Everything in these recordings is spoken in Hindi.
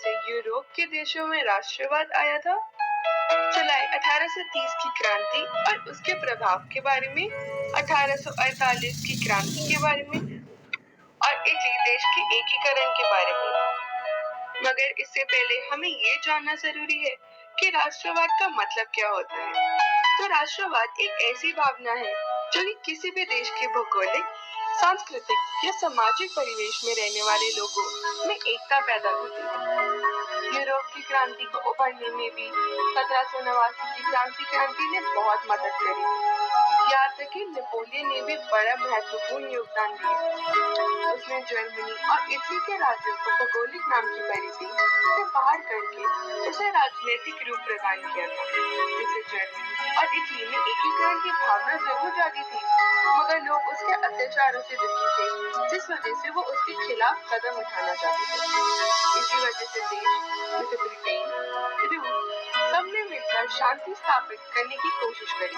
से यूरोप के देशों में राष्ट्रवाद आया था। जुलाई 1830 की क्रांति और उसके प्रभाव के बारे में, 1848 की क्रांति के बारे में और इटली देश के एकीकरण के बारे में। मगर इससे पहले हमें ये जानना जरूरी है कि राष्ट्रवाद का मतलब क्या होता है। तो राष्ट्रवाद एक ऐसी भावना है जो कि किसी भी देश के भौगोलिक, सांस्कृतिक या सामाजिक परिवेश में रहने वाले लोगों में एकता पैदा करती है। यूरोप की क्रांति को उभरने में भी 1789 की क्रांति ने बहुत मदद करी। यहाँ तक कि नेपोलियन ने भी बड़ा महत्वपूर्ण योगदान दिया। उसने जर्मनी और इटली के राज्यों को भौगोलिक नाम की परिधि से बाहर करके उसे राजनीतिक रूप प्रदान किया था, जिससे जर्मनी और इटली में एकीकरण की भावना जरूर जागी थी, मगर लोग उसके अत्याचारों से दुखी थे, जिस वजह से वो उसके खिलाफ कदम उठाना चाहते थे। इसी वजह से देश जैसे ब्रिटेन, रूस सबने मिलकर शांति स्थापित करने की कोशिश करी।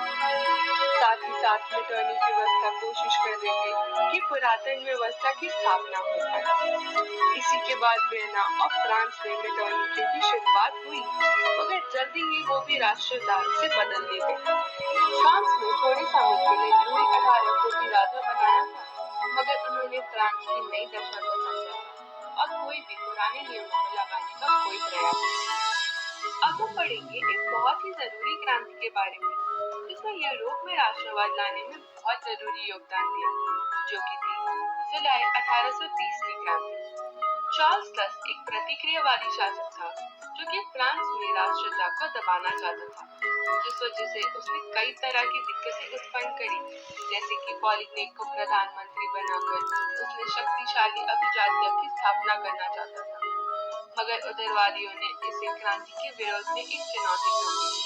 साथ ही साथ मेटरनिटी व्यवस्था कोशिश कर रहे थे कि पुरातन व्यवस्था की स्थापना हो पाए। इसी के बाद वियना और फ्रांस में मेटरनिटी की शुरुआत हुई, मगर जल्दी ही वो भी राष्ट्रदार से बदल दिए गए। फ्रांस में थोड़े समय के लिए लुई 18 को भी राजा बनाया था, मगर उन्होंने फ्रांस की नई दशा को समझा और कोई भी पुराने नियमों को लगाने का कोई प्रयास नहीं। अब हम पढ़ेंगे एक बहुत ही जरूरी क्रांति के बारे में, जिसने यूरोप में राष्ट्रवाद लाने में बहुत जरूरी योगदान दिया, जो कि थी जुलाई 1830 की क्रांति। चार्ल्स दस एक प्रतिक्रियावादी शासक था, जो कि फ्रांस में राष्ट्रता को दबाना चाहता था, जिस वजह से उसने कई तरह की दिक्कतें उत्पन्न करी, जैसे कि पॉलिग्नेक को प्रधानमंत्री बनाकर उसने शक्तिशाली अभिजात्य की स्थापना करना चाहता था, मगर उदारवादियों ने इसे क्रांति के विरोध में एक चुनौती समझी,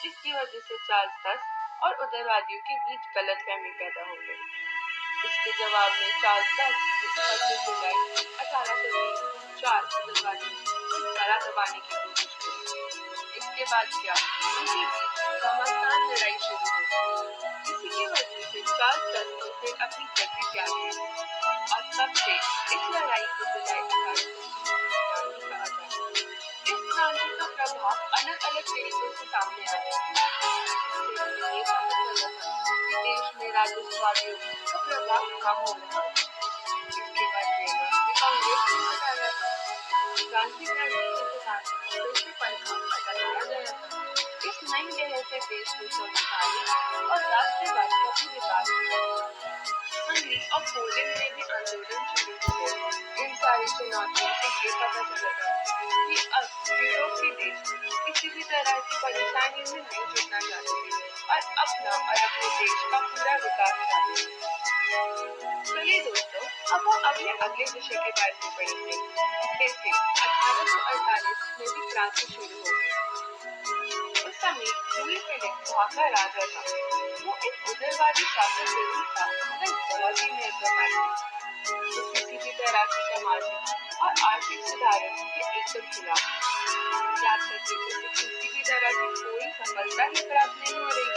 जिसकी वजह से चार्ल्स दस और उदारवादियों के बीच गलतफहमी पैदा हो गई। इसके जवाब में चार्ल्स दस ने 25 जुलाई 1830 उदारवादियों को जरा दबाने की कोशिश की। इसके बाद क्या, उनके बीच घमासान लड़ाई शुरू हो गई। इसी की वजह से चार्ल्स दस ने फिर अपनी गद्दी त्याग दी और तब से इस लड़ाई को जुलाई 1830 क्रांति कहा जाता है। इस क्रांति का प्रभाव अलग अलग तरीकों से सामने आया। इससे हमें ये पता चला कि देश में राजस्ववादियों का प्रभाव कम हो रहा है। इसके बाद वियना में कांग्रेस को हटाया था। गांधी क्रांति के सिद्धांत को फिर से पढ़ना बदलाया गया था। इस नई लहर से देश में संवैधानिक और राष्ट्रवाद का भी विकास हुआ। हंगरी और पोलैंड में भी आंदोलन शुरू हुए। इन सारी चुनौतियों से ये पता चला कि अब यूरोप के देश किसी भी तरह की परेशानियों में नहीं जुटना चाहते और अपना और अपने देश का पूरा विकास चाहते हैं। चलिए दोस्तों, अब हम अपने अगले विषय के बारे में पढ़ेंगे। कैसे 1848 में भी क्रांति शुरू हो गई। उस समय लुई फिलिप वहाँ का राजा था। वो एक उदारवादी शासक जरूर था, मगर बहुत ही महत्वाकांक्षी। वो किसी भी तरह की सामाजिक और आर्थिक सुधारों के एकदम खिलाफ। याद करके उसे किसी भी तरह की कोई सफलता ही प्राप्त नहीं हो रही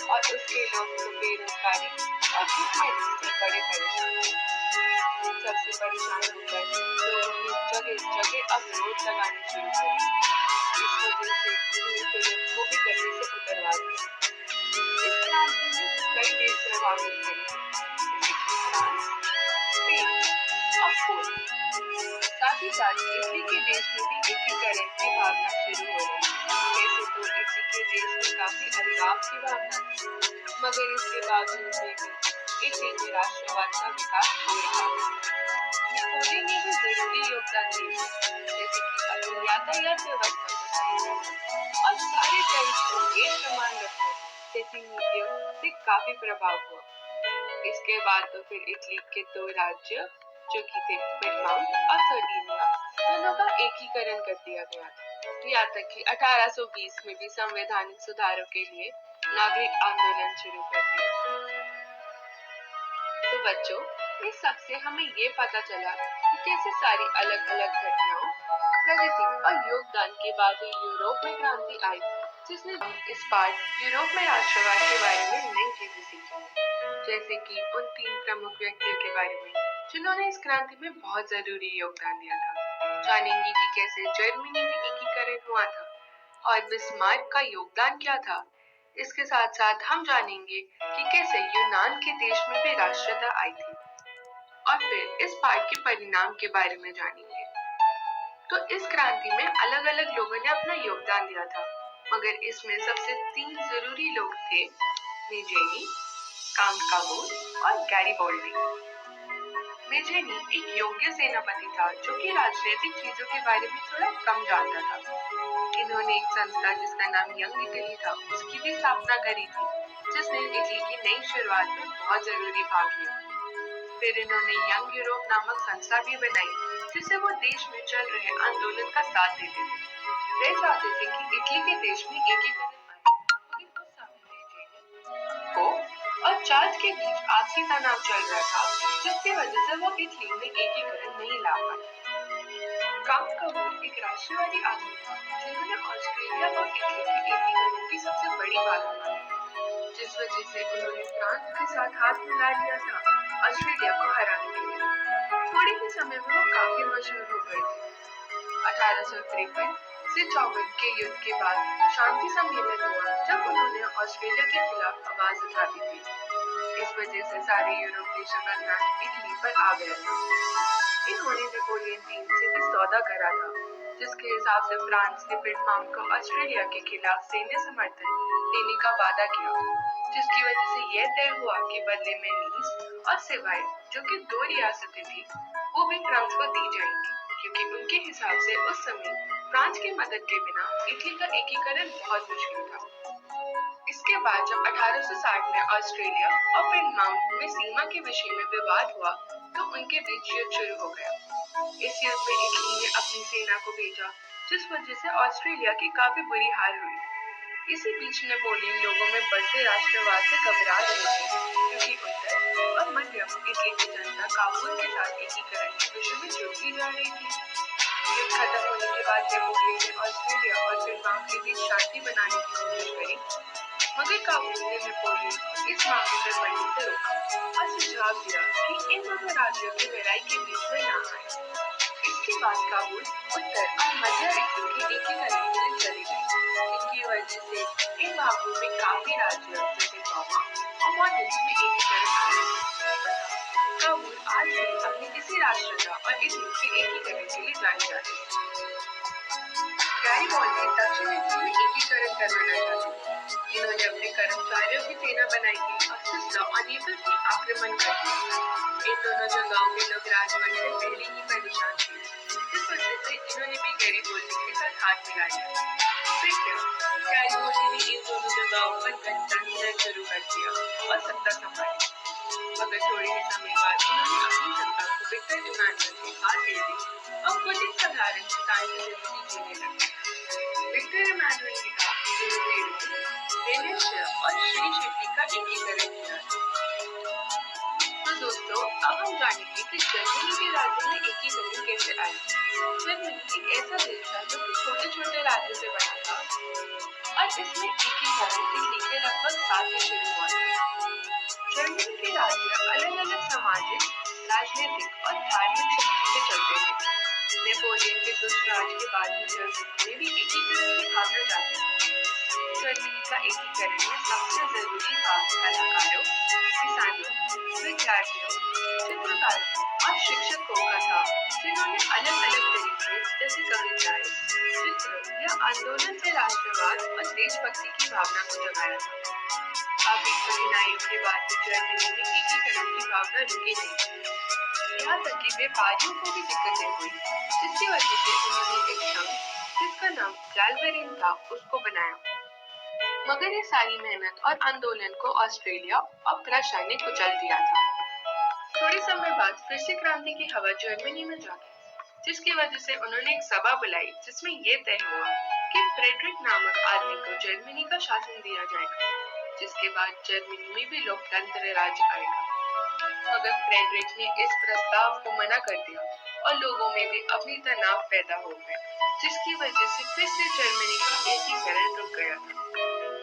और उसके लोग तो बेरोजगारी और भूख में इससे बड़े परेशान थे। इन सबसे परेशान होकर लोगों ने जगह जगह अवरोध लगाने शुरू किए। इस वजह से लुई फिलिप को भी गद्दी से उतरवा दिया। इस क्रांति ने कई देश प्रभावित हुए, जैसे कि फ्रांस, स्पेन और पोलैंड। साथ ही साथ इटली के देश में भी एकीकरण की भावना शुरू हो गई। वैसे तो इटली के देश में काफी अलगाव की भावना थी, मगर इसके बावजूद भी इटली में राष्ट्रवाद का विकास हो रहा था। नेपोलियन ने भी जरूरी योगदान दिया, जैसे कि अपनी यातायात व्यवस्था को सही करना और सारे टैक्स को एक समान रखना जैसी नीतियों से काफी प्रभाव हुआ। इसके बाद तो फिर इटली के दो राज्य, जो कि थे पिएमोंट और सर्डिनिया, दोनों का एकीकरण कर दिया गया था। यहाँ तक कि 1820 में भी संवैधानिक सुधारों के लिए नागरिक आंदोलन शुरू कर दिया। तो बच्चों, इस सबसे हमें ये पता चला कि कैसे सारी अलग अलग घटनाओं, प्रगति और योगदान के बाद ही यूरोप में क्रांति आई, जिसने इस बार यूरोप में राष्ट्रवाद के बारे में नई चीजें सीखी, जैसे कि उन 3 प्रमुख व्यक्तियों के बारे में जिन्होंने इस क्रांति में बहुत जरूरी योगदान दिया था। जानेंगे कि कैसे जर्मनी में एकीकरण हुआ था और बिस्मार्क का योगदान क्या था। इसके साथ साथ हम जानेंगे कि कैसे यूनान के देश में भी राष्ट्रता आई थी और फिर इस पाठ के परिणाम के बारे में जानेंगे। तो इस क्रांति में अलग अलग लोगों ने अपना योगदान दिया था, मगर इसमें सबसे 3 जरूरी लोग थे, मेजेनी, काउंट काबूल और गैरिबोल्डी। मेजेनी एक योग्य सेनापति था जो कि राजनीतिक चीजों के बारे में थोड़ा कम जानता था। इन्होंने एक संस्था जिसका नाम यंग इटली था उसकी भी स्थापना करी थी, जिसने इटली की नई शुरुआत में बहुत जरूरी भाग लिया। फिर इन्होंने यंग यूरोप नामक संस्था भी बनाई, जिससे वो देश में चल रहे आंदोलन का साथ देते थे। वे चाहते थे कि इटली के देश में एकीकरण आए, मगर उस समय मेजेनी को और चार्ल्स के बीच आपसी तनाव चल रहा था, जिसकी वजह से वो इटली में एकीकरण नहीं ला पाए। काउंट काबूल एक राष्ट्रवादी आदमी था जिन्होंने ऑस्ट्रेलिया और इटली के एकीकरण की सबसे बड़ी बात मानी, जिस वजह से उन्होंने फ्रांस के साथ हाथ मिला लिया था ऑस्ट्रेलिया को हराने के लिए। थोड़े ही समय में वो काफी मशहूर हो गए थे। 1853 से 54 के युद्ध के बाद शांति सम्मेलन हुआ जब उन्होंने ऑस्ट्रेलिया के खिलाफ आवाज उठा दी थी। इस वजह से सारे यूरोप देशों का ध्यान इटली पर आ गया था। इन्होंने नेपोलियन III से भी सौदा करा था, जिसके हिसाब से फ्रांस ने पिटमाम को ऑस्ट्रेलिया के खिलाफ सैन्य समर्थन देने का वादा किया, जिसकी वजह से यह तय हुआ कि बदले में नीस और सिवाय, जो कि 2 रियासतें थी, वो भी फ्रांस को दी जाएंगी, क्योंकि उनके हिसाब से उस समय फ्रांस की मदद के बिना इटली का एकीकरण बहुत मुश्किल था। इसके बाद जब 1860 में ऑस्ट्रेलिया और पिटमाम में सीमा के विषय में विवाद हुआ, तो उनके बीच युद्ध शुरू हो गया। इस युद्ध में इटली ने अपनी सेना को भेजा, जिस वजह से ऑस्ट्रेलिया की काफी बुरी हार हुई। इसी बीच नेपोलियन लोगों में बढ़ते राष्ट्रवाद से घबरा रहे थे, क्योंकि उत्तर और मध्य इटली की जनता काबुल के साथ एकीकरण के विषय में जुड़ती जा रही थी। युद्ध खत्म होने के बाद नेपोलियन ने ऑस्ट्रेलिया और पिटमाम के बीच शांति बनाने की कोशिश करी, मगर काबुल ने नेपोलियन को इस मामले में बढ़ने से रोका और सुझाव दिया कि इन दोनों राज्यों की लड़ाई के बीच में न आए। इसके बाद काबुल उत्तर और मध्य इटली के एकीकरण के लिए चली गई, जिनकी वजह से इन भागों में काफी राज्यों जैसे रोमा और मॉडल्स में एकीकरण आया। काबुल आज भी अपनी किसी राष्ट्रता और इटली के एकीकरण के लिए जानी जाती है। गैरिबोल्डी दक्षिण इटली में एकीकरण करवाना चाहते थे। इन्होंने अपने कर्मचारियों की सेना बनाई थी और सिसला और नेपल्स में आक्रमण कर दिया। इन दोनों जगहों के लोग राजवंश से पहले ही परेशान थे, इस वजह से इन्होंने भी गैरिबोल्डी के साथ हाथ मिला लिया। फिर क्या, गैरिबोल्डी ने इन दोनों जगहों पर गठबंधन शुरू कर दिया और सत्ता संभाली, मगर थोड़े ही समय बाद उन्होंने अपनी सत्ता को विक्टर इमानुएल के हाथ दे दी और खुद एक साधारण किसान की जिंदगी जीने लगे। विक्टर इमानुएल ने कहा, वेनेशिया और श्री शिल्पी का एकीकरण किया। तो दोस्तों, अब हम जानेंगे कि जर्मनी के राज्य में एकीकरण कैसे आया। जर्मनी एक ऐसा देश था जो कि छोटे छोटे राज्यों से बना था और इसमें एकीकरण इटली के लगभग साथ ही शुरू हुआ था। जर्मनी के राज्य अलग अलग सामाजिक, राजनीतिक और धार्मिक शक्ति से चलते थे। नेपोलियन के दुष्ट राज के बाद में जर्मनी में भी एकीकरण की भावना जाती थी। जर्मनी का एकीकरण में सबसे जरूरी भाग कलाकारों, किसानों, विद्यार्थियों, चित्रकारों और शिक्षकों का था, जिन्होंने अलग अलग तरीके जैसे कविताएं, चित्र या आंदोलन से राष्ट्रवाद और देशभक्ति की भावना को जगाया था। काफी कठिनाइयों के बाद भी जर्मनी में एकीकरण की भावना रुकी नहीं, यहाँ तक कि व्यापारियों को भी दिक्कतें हुई, जिसकी वजह से उन्होंने एक संघ जिसका नाम गैल्वेरिन था उसको बनाया। मगर ये सारी मेहनत और आंदोलन को ऑस्ट्रेलिया और प्रशा ने कुचल दिया था। थोड़े समय बाद फिर से क्रांति की हवा जर्मनी में जागी, जिसकी वजह से उन्होंने एक सभा बुलाई जिसमें ये तय हुआ कि फ्रेडरिक नामक आदमी को जर्मनी का शासन दिया जाएगा, जिसके बाद जर्मनी में भी लोकतंत्र राज आएगा। मगर फ्रेडरिक ने इस प्रस्ताव को मना कर दिया और लोगों में भी अपनी तनाव पैदा हो गया, जिसकी वजह से फिर से जर्मनी का एकीकरण रुक गया था।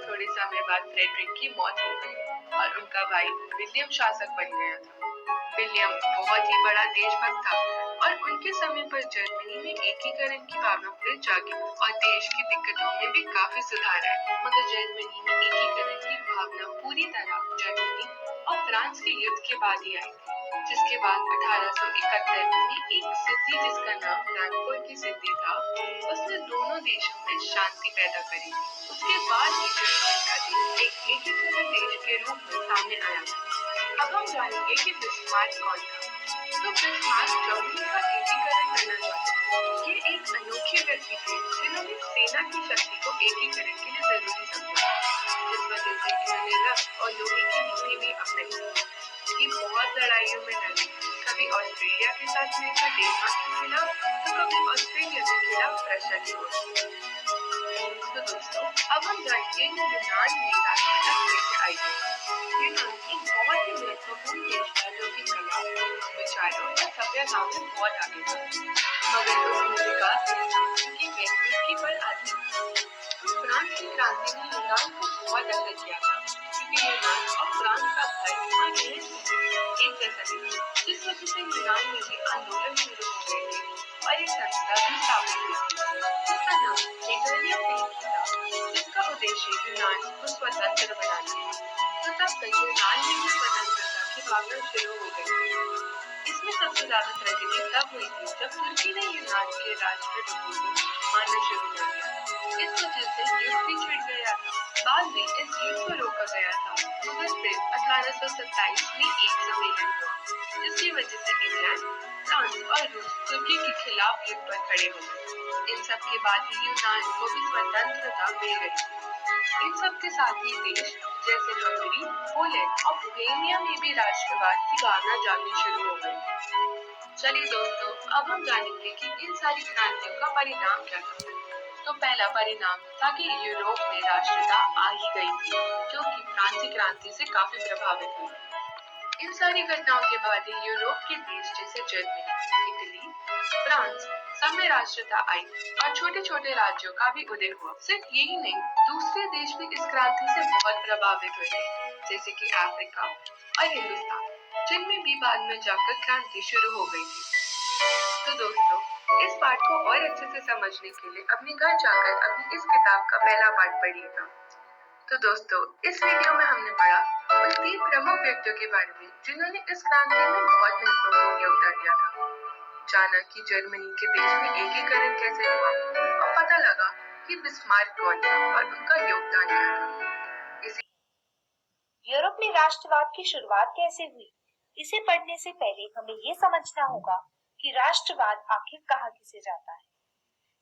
थोड़े समय बाद फ्रेडरिक की मौत हो गई और उनका भाई विलियम शासक बन गया था। विलियम बहुत ही बड़ा देशभक्त था और उनके समय पर जर्मनी में एकीकरण की भावना फिर जागी और देश की दिक्कतों में भी काफी सुधार आया। मगर जर्मनी में एकीकरण की भावना पूरी तरह जर्मनी और फ्रांस के युद्ध के बाद ही आई थी, जिसके बाद 1871 में एक सिद्धि जिसका नाम फ्रैंकफर्ट की सिद्धि था, उसने दोनों देशों में शांति पैदा करी थी। उसके बाद ही जर्मनी का देश एक एकीकृत देश के रूप में सामने आया था। अब हम जानेंगे कि बिस्मार्क कौन था। तो बिस्मार्क जर्मनी का एकीकरण करना चाहते थे। ये एक अनोखे व्यक्ति थे जिन्होंने सेना की शक्ति को एकीकरण के लिए जरूरी समझा, जिस वजह से इन्होंने रक्त और लोहे की नीति भी अपनाई। ये बहुत लड़ाइयों में लड़े, कभी ऑस्ट्रेलिया के साथ मिलकर डेनमार्क के खिलाफ, तो कभी ऑस्ट्रेलिया के खिलाफ रशिया की ओर। तो दोस्तों, अब हम जानेंगे कि यूनान में राष्ट्रपिता कैसे आई थी। यूनान एक बहुत ही महत्वपूर्ण देश था जो कि कला, विचारों और सभ्यता में बहुत आगे था, मगर उसमें विकास की व्यक्ति पर आती थी। फ्रांस की क्रांति ने यूनान को बहुत असर किया था, क्योंकि यूनान और फ्रांस का धर्म और रहन एक जैसा नहीं था, जिस वजह से यूनान में भी आंदोलन शुरू हो गए थे और एक संस्था भी स्थापित हुई थी, जिसका नाम नेटोरिया फेलिक्स था, जिसका उद्देश्य यूनान को स्वतंत्र बनाना था। तो तब तक यूनान में भी स्वतंत्रता की भावना शुरू हो गई थी। इसमें सबसे ज्यादा ट्रेजेडी तब हुई थी जब तुर्की ने यूनान के राष्ट्रपति को मारना शुरू कर दिया। इस वजह से युद्ध भी छिड़ गया था। बाद में इस युद्ध को रोका गया था, मगर फिर 1827 में एक सम्मेलन हुआ, जिसकी वजह से इंग्लैंड, फ्रांस और रूस तुर्की के खिलाफ युद्ध पर खड़े हो गए। इन सब के बाद ही यूनान को भी स्वतंत्रता मिल गई। इन सब के साथ ही देश जैसे हंगरी, पोलैंड और बोहेमिया में भी राष्ट्रवाद की भावना जागनी शुरू हो गई। चलिए दोस्तों, अब हम जानेंगे कि इन सारी क्रांतियों का परिणाम क्या था। तो पहला परिणाम था कि यूरोप में राष्ट्रता आ ही गई थी, जो कि फ्रांसीसी क्रांति से काफी प्रभावित हुई। इन सारी घटनाओं के बाद ही यूरोप के देश जैसे जर्मनी, इटली, फ्रांस सब में राष्ट्रता आई और छोटे छोटे राज्यों का भी उदय हुआ। सिर्फ यही नहीं, दूसरे देश भी इस क्रांति से बहुत प्रभावित हुए थे, जैसे कि अफ्रीका और हिंदुस्तान, जिनमें भी बाद में जाकर क्रांति शुरू हो गई थी। तो दोस्तों, इस पाठ को और अच्छे से समझने के लिए अपने घर जाकर अपनी इस किताब का पहला पाठ पढ़िएगा। तो दोस्तों, इस वीडियो में हमने पढ़ा उन 3 प्रमुख व्यक्तियों के बारे में जिन्होंने इस क्रांति में बहुत महत्वपूर्ण योगदान दिया था। जाना कि जर्मनी के देश में एकीकरण कैसे हुआ और पता लगा कि बिस्मार्क कौन था और उनका योगदान क्या था। यूरोप में राष्ट्रवाद की शुरुआत कैसे हुई, इसे पढ़ने से पहले हमें ये समझना होगा कि राष्ट्रवाद आखिर कहाँ किसे जाता है।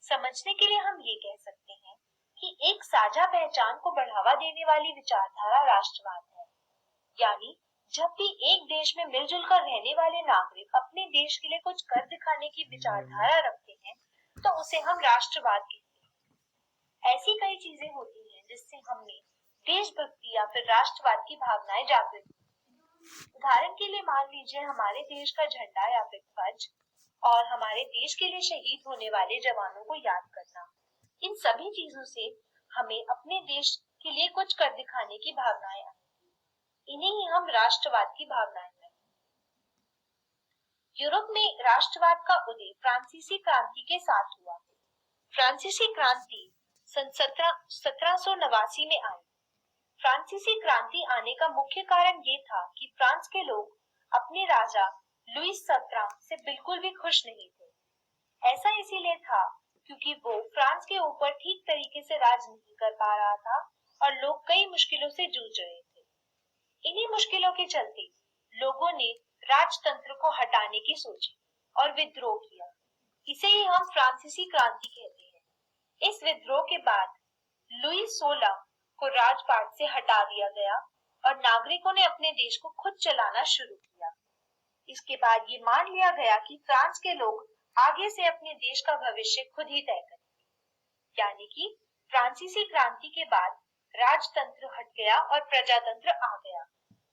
समझने के लिए हम ये कह सकते हैं कि एक साझा पहचान को बढ़ावा देने वाली विचारधारा राष्ट्रवाद है। यानी जब भी एक देश में मिलजुल कर रहने वाले नागरिक अपने देश के लिए कुछ कर दिखाने की विचारधारा रखते हैं, तो उसे हम राष्ट्रवाद कहते हैं। ऐसी कई चीजें होती हैं जिससे हमें देशभक्ति या फिर राष्ट्रवाद की भावनाएं जागृत होती। उदाहरण के लिए मान लीजिए हमारे देश का झंडा या फिर ध्वज और हमारे देश के लिए शहीद होने वाले जवानों को याद करना। इन सभी चीजों से हमें अपने देश के लिए कुछ कर दिखाने की भावनाएं आती। इन्हें ही हम राष्ट्रवाद की भावनाएं कहते हैं। यूरोप में राष्ट्रवाद का उदय फ्रांसीसी क्रांति के साथ हुआ। फ्रांसीसी क्रांति सन 1789 में आई। फ्रांसीसी क्रांति आने का मुख्य कारण ये था कि फ्रांस के लोग अपने राजा लुईस 17 से बिल्कुल भी खुश नहीं थे। ऐसा इसीलिए था क्योंकि वो फ्रांस के ऊपर ठीक तरीके से राज नहीं कर पा रहा था और लोग कई मुश्किलों से जूझ रहे थे। इन्हीं मुश्किलों के चलते लोगों ने राजतंत्र को हटाने की सोची और विद्रोह किया। इसे ही हम फ्रांसीसी क्रांति कहते हैं। इस विद्रोह के बाद लुई 16 को राजपाट से हटा दिया गया और नागरिकों ने अपने देश को खुद चलाना शुरू किया। इसके बाद ये मान लिया गया कि फ्रांस के लोग आगे से अपने देश का भविष्य खुद ही तय करेंगे। यानी कि फ्रांसीसी क्रांति के बाद राजतंत्र हट गया और प्रजातंत्र आ गया।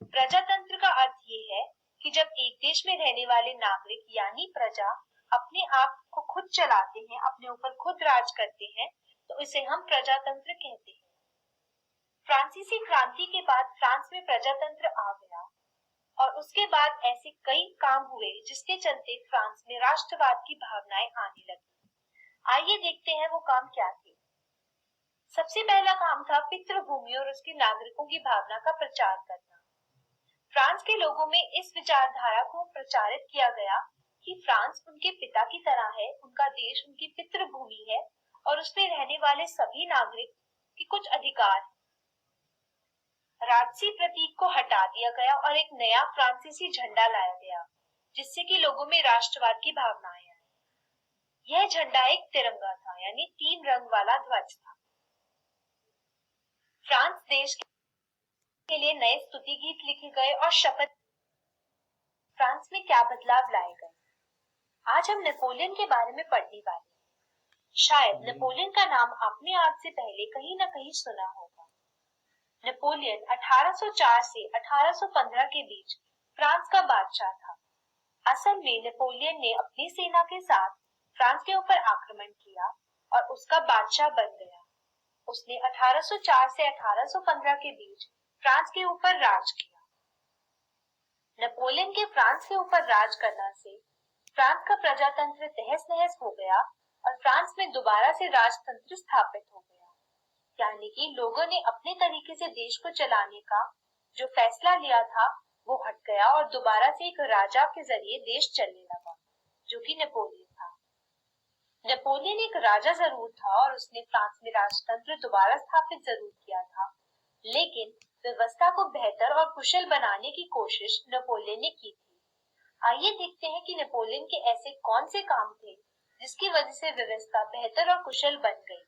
प्रजातंत्र का अर्थ ये है कि जब एक देश में रहने वाले नागरिक यानी प्रजा अपने आप को खुद चलाते हैं, अपने ऊपर खुद राज करते हैं, तो इसे हम प्रजातंत्र कहते हैं। फ्रांसीसी क्रांति के बाद फ्रांस में प्रजातंत्र आ गया और उसके बाद ऐसे कई काम हुए जिसके चलते फ्रांस में राष्ट्रवाद की भावनाएं आने लगी। आइए देखते हैं वो काम क्या थे। सबसे पहला काम था पितृभूमि और उसके नागरिकों की भावना का प्रचार करना। फ्रांस के लोगों में इस विचारधारा को प्रचारित किया गया कि फ्रांस उनके पिता की तरह है, उनका देश उनकी पितृभूमि है और उसमें रहने वाले सभी नागरिक के कुछ अधिकार हैं। राजसी प्रतीक को हटा दिया गया और एक नया फ्रांसीसी झंडा लाया गया जिससे कि लोगों में राष्ट्रवाद की भावनाएं आई। यह झंडा एक तिरंगा था, यानी 3 रंग वाला ध्वज था। फ्रांस देश के लिए नए स्तुति गीत लिखे गए और शपथ। फ्रांस में क्या बदलाव लाए गए? आज हम नेपोलियन के बारे में पढ़ने वाले हैं। शायद नेपोलियन का नाम आपने आज से पहले कहीं न कहीं सुना होगा। नेपोलियन 1804 से 1815 के बीच फ्रांस का बादशाह था। असल में नेपोलियन ने अपनी सेना के साथ फ्रांस के ऊपर आक्रमण किया और उसका बादशाह बन गया। उसने 1804 से 1815 के बीच फ्रांस के ऊपर राज किया। नेपोलियन के फ्रांस के ऊपर राज करने से फ्रांस का प्रजातंत्र तहस नहस हो गया और फ्रांस में दोबारा से राजतंत्र स्थापित हो गया। यानी कि लोगों ने अपने तरीके से देश को चलाने का जो फैसला लिया था वो हट गया और दोबारा से एक राजा के जरिए देश चलने लगा, जो कि नेपोलियन था। नेपोलियन एक राजा जरूर था और उसने फ्रांस में राजतंत्र दोबारा स्थापित जरूर किया था, लेकिन व्यवस्था को बेहतर और कुशल बनाने की कोशिश नेपोलियन ने की थी। आइए देखते हैं कि नेपोलियन के ऐसे कौन से काम थे जिसकी वजह से व्यवस्था बेहतर और कुशल बन गई।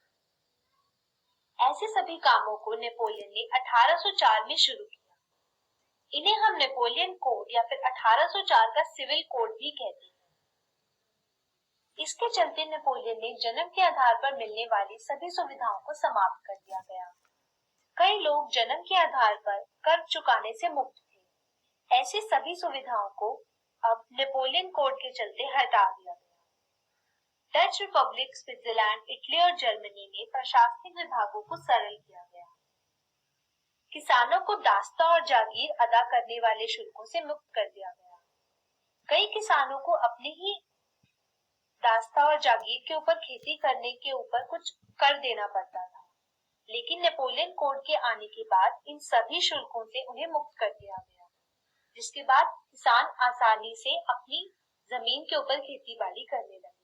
ऐसे सभी कामों को नेपोलियन ने 1804 में शुरू किया। इन्हें हम नेपोलियन कोड या फिर 1804 का सिविल कोड भी कहते हैं। इसके चलते नेपोलियन ने जन्म के आधार पर मिलने वाली सभी सुविधाओं को समाप्त कर दिया गया। कई लोग जन्म के आधार पर कर चुकाने से मुक्त थे। ऐसी सभी सुविधाओं को अब नेपोलियन कोड के चलते हटा दिया गया। डच रिपब्लिक, स्विट्जरलैंड, इटली और जर्मनी में प्रशासनिक विभागों को सरल किया गया। किसानों को दास्ता और जागीर अदा करने वाले शुल्कों से मुक्त कर दिया गया। कई किसानों को अपने ही दास्ता और जागीर के ऊपर खेती करने के ऊपर कुछ कर देना पड़ता था, लेकिन नेपोलियन कोड के आने के बाद इन सभी शुल्कों से उन्हें मुक्त कर दिया गया, जिसके बाद किसान आसानी से अपनी जमीन के ऊपर खेती बाड़ी करने लगे।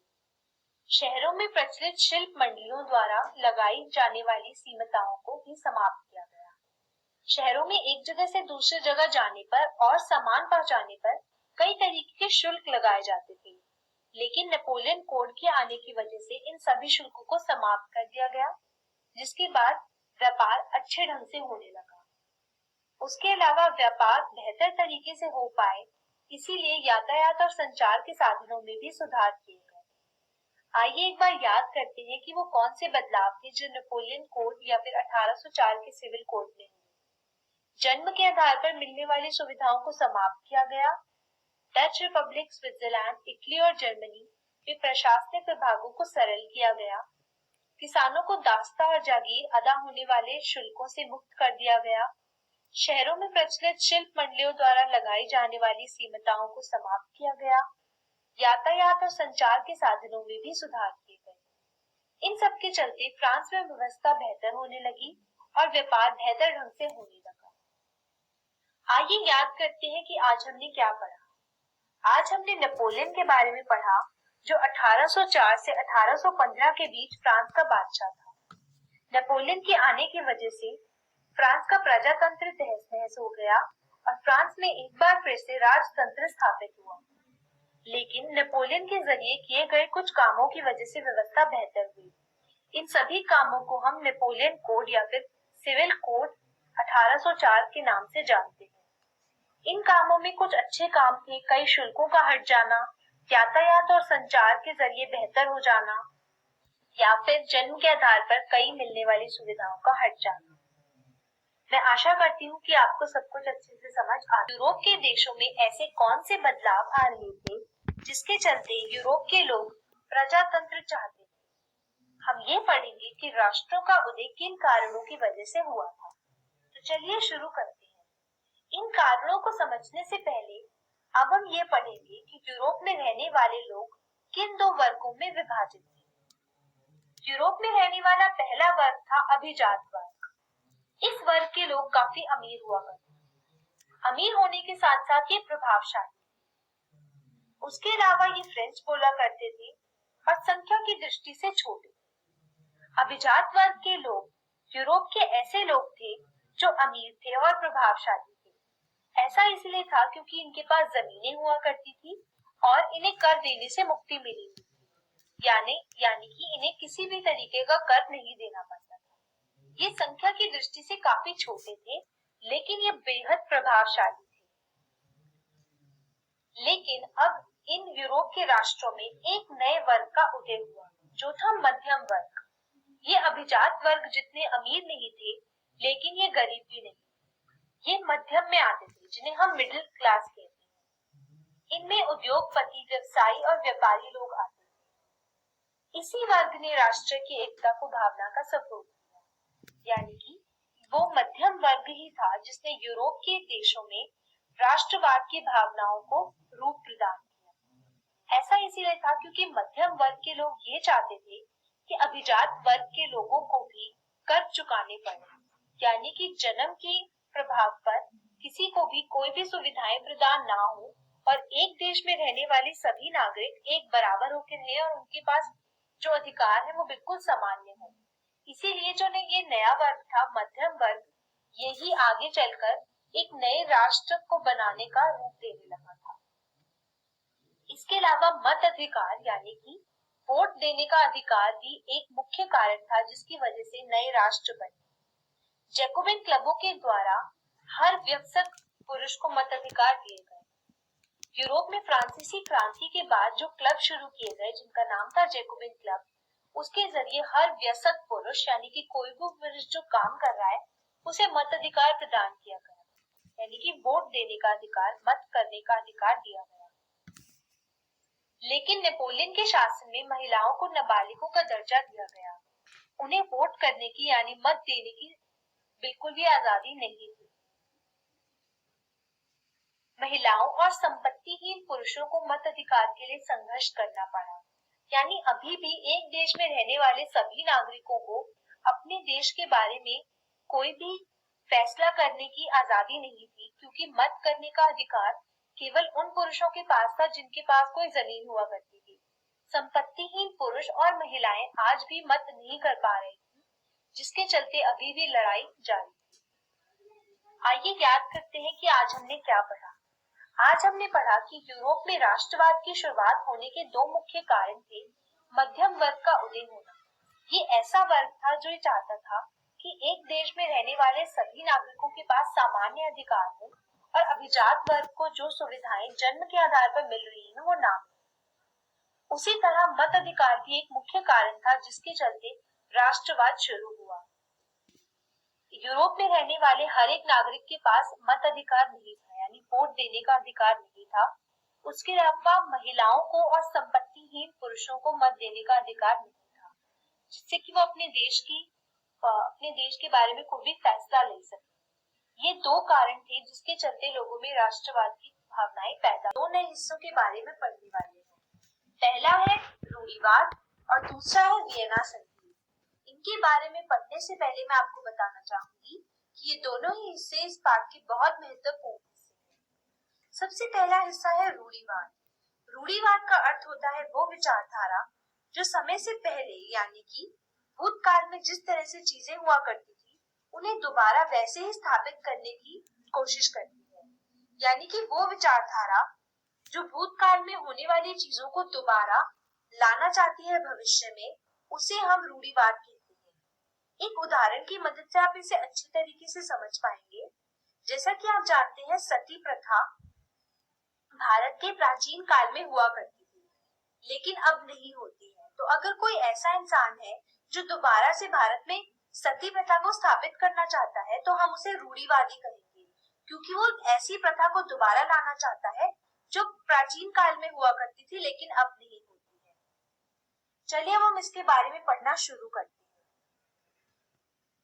शहरों में प्रचलित शिल्प मंडियों द्वारा लगाई जाने वाली सीमाओं को भी समाप्त किया गया। शहरों में एक जगह से दूसरी जगह जाने पर और सामान पहुंचाने पर कई तरीके के शुल्क लगाए जाते थे, लेकिन नेपोलियन कोड के आने की वजह से इन सभी शुल्कों को समाप्त कर दिया गया, जिसके बाद व्यापार अच्छे ढंग से होने लगा। उसके अलावा व्यापार बेहतर तरीके से हो पाए, इसीलिए यातायात और संचार के साधनों में भी सुधार किए गए। आइए एक बार याद करते हैं कि वो कौन से बदलाव थे जो नेपोलियन कोड या फिर 1804 के सिविल कोड में हुए। जन्म के आधार पर मिलने वाली सुविधाओं को समाप्त किया गया। डच रिपब्लिक, स्विट्जरलैंड, इटली और जर्मनी में प्रशासनिक विभागों को सरल किया गया। किसानों को दास्ता और जागीर अदा होने वाले शुल्कों से मुक्त कर दिया गया। शहरों में प्रचलित शिल्प मंडियों द्वारा लगाई जाने वाली सीमाओं को समाप्त किया गया। यातायात और संचार के साधनों में भी सुधार किए गए। इन सब के चलते फ्रांस में व्यवस्था बेहतर होने लगी और व्यापार बेहतर ढंग से होने लगा। आइए याद करते हैं कि आज हमने क्या पढ़ा। आज हमने नेपोलियन के बारे में पढ़ा, जो 1804 से 1815 के बीच फ्रांस का बादशाह था। नेपोलियन के आने की वजह से फ्रांस का प्रजातंत्र तहस नहस हो गया और फ्रांस में एक बार फिर से राजतंत्र स्थापित हुआ। लेकिन नेपोलियन के जरिए किए गए कुछ कामों की वजह से व्यवस्था बेहतर हुई। इन सभी कामों को हम नेपोलियन कोड या फिर सिविल कोड 1804 के नाम से जानते हैं। इन कामों में कुछ अच्छे काम थे, कई शुल्कों का हट जाना, यातायात और संचार के जरिए बेहतर हो जाना, या फिर जन्म के आधार पर कई मिलने वाली सुविधाओं का हट जाना। मैं आशा करती हूँ कि आपको सब कुछ अच्छे से समझ आ। यूरोप के देशों में ऐसे कौन से बदलाव आ रहे थे जिसके चलते यूरोप के लोग प्रजातंत्र चाहते थे। हम ये पढ़ेंगे कि राष्ट्रों का उदय किन कारणों की वजह से हुआ था। तो चलिए शुरू करते हैं। इन कारणों को समझने से पहले अब हम ये पढ़ेंगे कि यूरोप में रहने वाले लोग किन दो वर्गों में विभाजित थे। यूरोप में रहने वाला पहला वर्ग था अभिजात वर्ग। इस वर्ग के लोग काफी अमीर हुआ करते। अमीर होने के साथ साथ ये प्रभावशाली। उसके अलावा ये फ्रेंच बोला करते थे और संख्या की दृष्टि से छोटे। अभिजात वर्ग के लोग यूरोप के ऐसे लोग थे जो अमीर थे और प्रभावशाली थे। ऐसा इसलिए था क्योंकि इनके पास जमीनें हुआ करती थी और इन्हें कर देने से मुक्ति मिली थी। यानी कि इन्हें किसी भी तरीके का कर नहीं देना पड़ता था। ये संख्या की दृष्टि से काफी छोटे थे, लेकिन ये बेहद प्रभावशाली थे। लेकिन अब इन यूरोप के राष्ट्रों में एक नए वर्ग का उदय हुआ, जो था मध्यम वर्ग। ये अभिजात वर्ग जितने अमीर नहीं थे, लेकिन ये गरीब भी नहीं। ये मध्यम में आते थे, जिन्हें हम मिडिल क्लास कहते हैं। इनमें उद्योगपति, व्यवसायी और व्यापारी लोग आते थे। इसी वर्ग ने राष्ट्र की एकता को भावना का सबूत दिया, यानी कि वो मध्यम वर्ग ही था जिसने यूरोप के देशों में राष्ट्रवाद की भावनाओं को रूप प्रदान किया। ऐसा इसीलिए था क्योंकि मध्यम वर्ग के लोग ये चाहते थे कि अभिजात वर्ग के लोगों को भी कर चुकाने पड़े, यानी कि जन्म के प्रभाव पर किसी को भी कोई भी सुविधाएं प्रदान ना हो और एक देश में रहने वाले सभी नागरिक एक बराबर होकर रहे और उनके पास जो अधिकार है वो बिल्कुल सामान्य हो। इसीलिए जो ये नया वर्ग था, मध्यम वर्ग, यही आगे चलकर एक नए राष्ट्र को बनाने का रूप देने लगा था। इसके अलावा मत अधिकार यानी कि वोट देने का अधिकार भी एक मुख्य कारण था जिसकी वजह से नए राष्ट्र बने। जैकोबिन क्लबों के द्वारा हर वयस्क पुरुष को मताधिकार दिए गए। यूरोप में फ्रांसीसी क्रांति के बाद जो क्लब शुरू किए गए, जिनका नाम था जैकोबिन क्लब, उसके जरिए हर वयस्क पुरुष यानी कि कोई भी पुरुष जो काम कर रहा है उसे मताधिकार प्रदान किया गया, यानी कि वोट देने का अधिकार, मत करने का अधिकार दिया गया। लेकिन नेपोलियन के शासन में महिलाओं को नाबालिगों का दर्जा दिया गया। उन्हें वोट करने की यानी मत देने की बिल्कुल भी आजादी नहीं थी। महिलाओं और संपत्तिहीन पुरुषों को मत अधिकार के लिए संघर्ष करना पड़ा। यानी अभी भी एक देश में रहने वाले सभी नागरिकों को अपने देश के बारे में कोई भी फैसला करने की आजादी नहीं थी, क्योंकि मत करने का अधिकार केवल उन पुरुषों के पास था जिनके पास कोई जमीन हुआ करती थी। संपत्तिहीन पुरुष और महिलाएं आज भी मत नहीं कर पा रही थी, जिसके चलते अभी भी लड़ाई जारी थी। आइए याद करते हैं कि आज हमने क्या पढ़ा। आज हमने पढ़ा कि यूरोप में राष्ट्रवाद की शुरुआत होने के दो मुख्य कारण थे। मध्यम वर्ग का उदय होना, ये ऐसा वर्ग था जो ये चाहता था कि एक देश में रहने वाले सभी नागरिकों के पास सामान्य अधिकार हो और अभिजात वर्ग को जो सुविधाएं जन्म के आधार पर मिल रही हैं वो ना। उसी तरह मत अधिकार भी एक मुख्य कारण था जिसके चलते राष्ट्रवाद शुरू हुआ। यूरोप में रहने वाले हर एक नागरिक के पास मत अधिकार नहीं था, यानी वोट देने का अधिकार नहीं था। उसके अलावा महिलाओं को और संपत्तिहीन पुरुषों को मत देने का अधिकार नहीं था, जिससे कि वो अपने देश के बारे में कोई भी फैसला ले सके। ये दो कारण थे जिसके चलते लोगों में राष्ट्रवाद की भावनाएं पैदा। दो नए हिस्सों के बारे में पढ़ने वाले हैं। पहला है रूढ़िवाद और दूसरा है वियना संधि। इनके बारे में पढ़ने से पहले मैं आपको बताना चाहूंगी कि ये दोनों ही हिस्से इस पाठ के बहुत महत्वपूर्ण हिस्से हैं। सबसे पहला हिस्सा है रूढ़िवाद। रूढ़िवाद का अर्थ होता है वो विचारधारा जो समय से पहले यानी कि भूतकाल में जिस तरह से चीजें हुआ करती थी उन्हें दोबारा वैसे ही स्थापित करने की कोशिश करती है। यानी कि वो विचारधारा जो भूतकाल में होने वाली चीजों को दोबारा लाना चाहती है भविष्य में, उसे हम रूढ़िवाद कहते हैं। एक उदाहरण की मदद से आप इसे अच्छी तरीके से समझ पाएंगे। जैसा कि आप जानते हैं, सती प्रथा भारत के प्राचीन काल में हुआ करती थी, लेकिन अब नहीं होती है। तो अगर कोई ऐसा इंसान है जो दोबारा से भारत में सती प्रथा को स्थापित करना चाहता है तो हम उसे रूढ़िवादी कहेंगे, क्योंकि वो ऐसी प्रथा को दोबारा लाना चाहता है जो प्राचीन काल में हुआ करती थी लेकिन अब नहीं होती है। चलिए अब हम इसके बारे में पढ़ना शुरू करते हैं।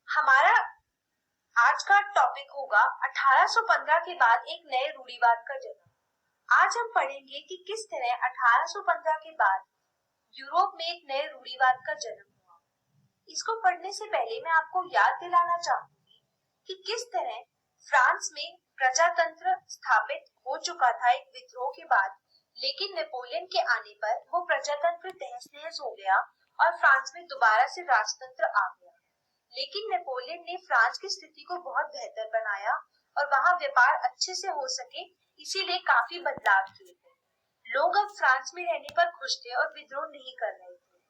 हमारा आज का टॉपिक होगा 1815 के बाद एक नए रूढ़िवाद का जन्म। आज हम पढ़ेंगे कि किस तरह 1815 के बाद यूरोप में एक नए रूढ़िवाद का जन्म हुआ। इसको पढ़ने से पहले मैं आपको याद दिलाना चाहूंगी कि किस तरह फ्रांस में प्रजातंत्र स्थापित हो चुका था एक विद्रोह के बाद, लेकिन नेपोलियन के आने पर वो प्रजातंत्र तहस नहस हो गया और फ्रांस में दोबारा से राजतंत्र आ गया। लेकिन नेपोलियन ने फ्रांस की स्थिति को बहुत बेहतर बनाया और वहां व्यापार अच्छे से हो सके, इसीलिए काफी बदलाव किए गए। लोग अब फ्रांस में रहने पर खुश थे और विद्रोह नहीं कर रहे थे।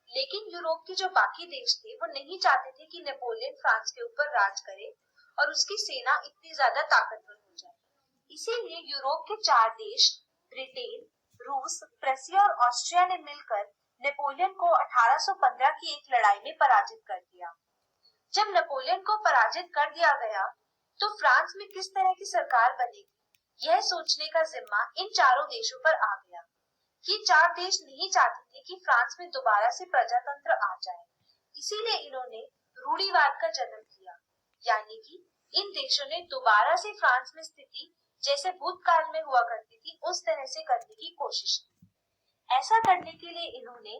लेकिन यूरोप के जो बाकी देश थे वो नहीं चाहते थे कि नेपोलियन फ्रांस के ऊपर राज करे और उसकी सेना इतनी ज्यादा ताकतवर हो जाए। इसीलिए यूरोप के 4 देश ब्रिटेन, रूस, प्रेसिया और ऑस्ट्रिया ने मिलकर नेपोलियन को 1815 की एक लड़ाई में पराजित कर दिया। जब नेपोलियन को पराजित कर दिया गया तो फ्रांस में किस तरह की सरकार बनेगी, यह सोचने का जिम्मा इन चारों देशों पर आ गया। ये 4 देश नहीं चाहते थे कि फ्रांस में दोबारा से प्रजातंत्र आ जाए, इसीलिए इन्होंने रूढ़िवाद का जन्म दिया, यानी कि इन देशों ने दोबारा से फ्रांस में स्थिति जैसे भूतकाल में हुआ करती थी उस तरह से करने की कोशिश की। ऐसा करने के लिए इन्होंने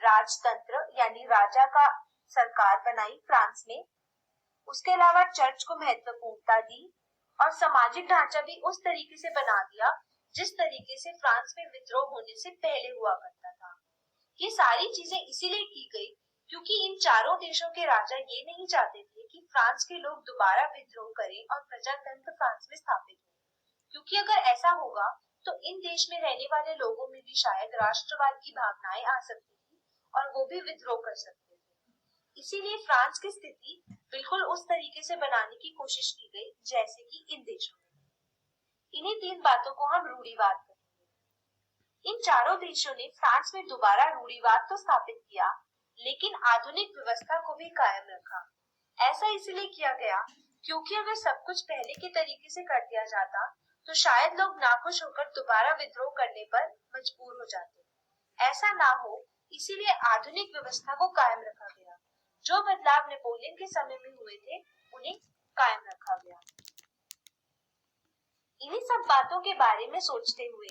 राजतंत्र यानी राजा का सरकार बनाई फ्रांस में। उसके अलावा चर्च को महत्वपूर्णता दी और सामाजिक ढांचा भी उस तरीके से बना दिया जिस तरीके से फ्रांस में विद्रोह होने से पहले हुआ करता था। ये सारी चीजें इसीलिए की गई क्योंकि इन चारों देशों के राजा ये नहीं चाहते थे कि फ्रांस के लोग दोबारा विद्रोह करें और प्रजातंत्र फ्रांस में स्थापित हो, क्योंकि अगर ऐसा होगा तो इन देश में रहने वाले लोगों में भी शायद राष्ट्रवाद की भावनाएं आ सकती थी और वो भी विद्रोह कर सकते थे। इसीलिए फ्रांस की स्थिति बिल्कुल उस तरीके से बनाने की कोशिश की गई जैसे कि इन देशों में। इन्हीं 3 बातों को हम रूढ़िवाद कहेंगे। इन चारों देशों ने फ्रांस में दोबारा रूढ़िवाद तो स्थापित किया, लेकिन आधुनिक व्यवस्था को भी कायम रखा। ऐसा इसलिए किया गया क्योंकि अगर सब कुछ पहले के तरीके से कर दिया जाता तो शायद लोग नाखुश होकर दोबारा विद्रोह करने पर मजबूर हो जाते। ऐसा ना हो, इसीलिए आधुनिक व्यवस्था को कायम रखा गया। जो बदलाव नेपोलियन के समय में हुए थे उन्हें कायम रखा गया। इन्हीं सब बातों के बारे में सोचते हुए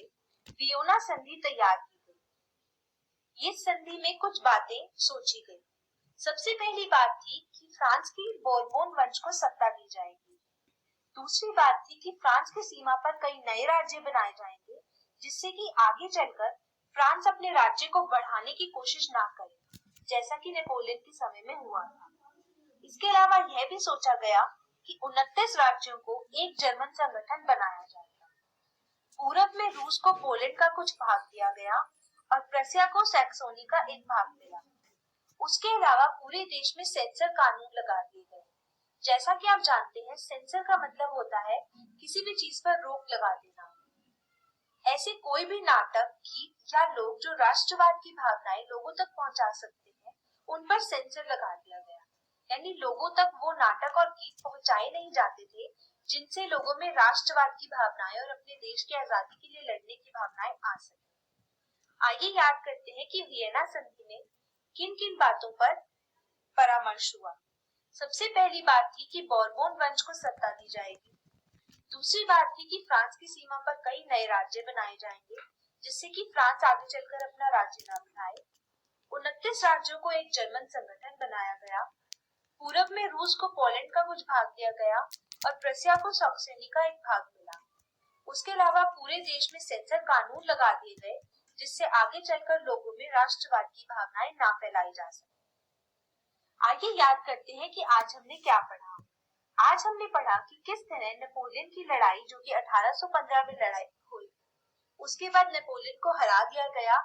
वियना संधि तैयार की गई। इस संधि में कुछ बातें सोची गई। सबसे पहली बात थी कि फ्रांस की बोरबोन वंश को सत्ता दी जाएगी। दूसरी बात थी कि फ्रांस की सीमा पर कई नए राज्य बनाए जाएंगे जिससे कि आगे चलकर फ्रांस अपने राज्य को बढ़ाने की कोशिश ना करे, जैसा कि नेपोलियन के समय में हुआ था। इसके अलावा यह भी सोचा गया कि 29 राज्यों को एक जर्मन संगठन बनाया जाएगा। पूरब में रूस को पोलैंड का कुछ भाग दिया गया और प्रसिया को सैक्सोनी का एक भाग मिला। उसके अलावा पूरे देश में सेंसर कानून लगा दिए गए। जैसा कि आप जानते हैं, सेंसर का मतलब होता है किसी भी चीज पर रोक लगा देना। ऐसे कोई भी नाटक, गीत या लोग जो राष्ट्रवाद की भावनाएं लोगों तक पहुंचा सकते हैं, उन पर सेंसर लगा दिया गया। यानी लोगों तक वो नाटक और गीत पहुंचाए नहीं जाते थे जिनसे लोगों में राष्ट्रवाद की भावनाएं और अपने देश की आजादी के लिए लड़ने की भावनाएं आ सके। आइए याद करते हैं कि वियना संधि में किन किन बातों पर परामर्श हुआ। सबसे पहली बात थी कि बोरबोन वंश को सत्ता दी जाएगी। दूसरी बात थी कि फ्रांस की सीमा पर कई नए राज्य बनाए जाएंगे जिससे कि फ्रांस आगे चलकर अपना राज्य न बनाए। 29 राज्यों को एक जर्मन संगठन बनाया गया। पूरब में रूस को पोलैंड का कुछ भाग दिया गया और प्रसिया को सैक्सोनी का एक भाग मिला। उसके अलावा पूरे देश में सेंसर कानून लगा दिए गए जिससे आगे चलकर लोगों में राष्ट्रवाद की भावनाएं ना फैलाई जा सके। आइए याद करते हैं कि आज हमने क्या पढ़ा। आज हमने पढ़ा कि किस तरह नेपोलियन की लड़ाई, जो कि 1815 में लड़ाई हुई, उसके बाद नेपोलियन को हरा दिया गया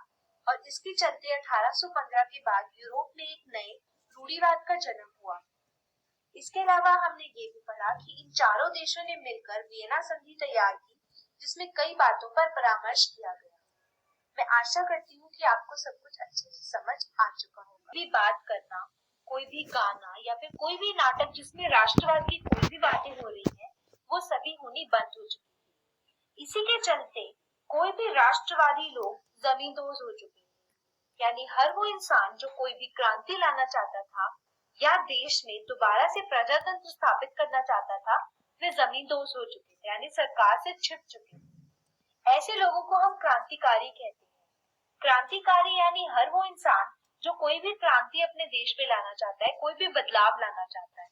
और इसके चलते 1815 के बाद यूरोप में एक नए रूढ़िवाद का जन्म हुआ। इसके अलावा हमने ये भी पढ़ा कि इन चारों देशों ने मिलकर वियना संधि तैयार की जिसमें कई बातों पर परामर्श किया गया। मैं आशा करती हूँ कि आपको सब कुछ अच्छे से समझ आ चुका होगा। भी बात करना, कोई भी गाना या फिर कोई भी नाटक जिसमें राष्ट्रवाद की कोई भी बातें हो रही है, वो सभी होनी बंद हो चुकी है। इसी के चलते कोई भी राष्ट्रवादी लोग जमींदोज हो चुके हैं। यानी हर वो इंसान जो कोई भी क्रांति लाना चाहता था या देश में दोबारा से प्रजातंत्र स्थापित करना चाहता था, वे जमींदोज हो चुके थे, यानी सरकार से छिप चुके थे। ऐसे लोगों को हम क्रांतिकारी कहते हैं। क्रांतिकारी यानी हर वो इंसान जो कोई भी क्रांति अपने देश पे लाना चाहता है, कोई भी बदलाव लाना चाहता है।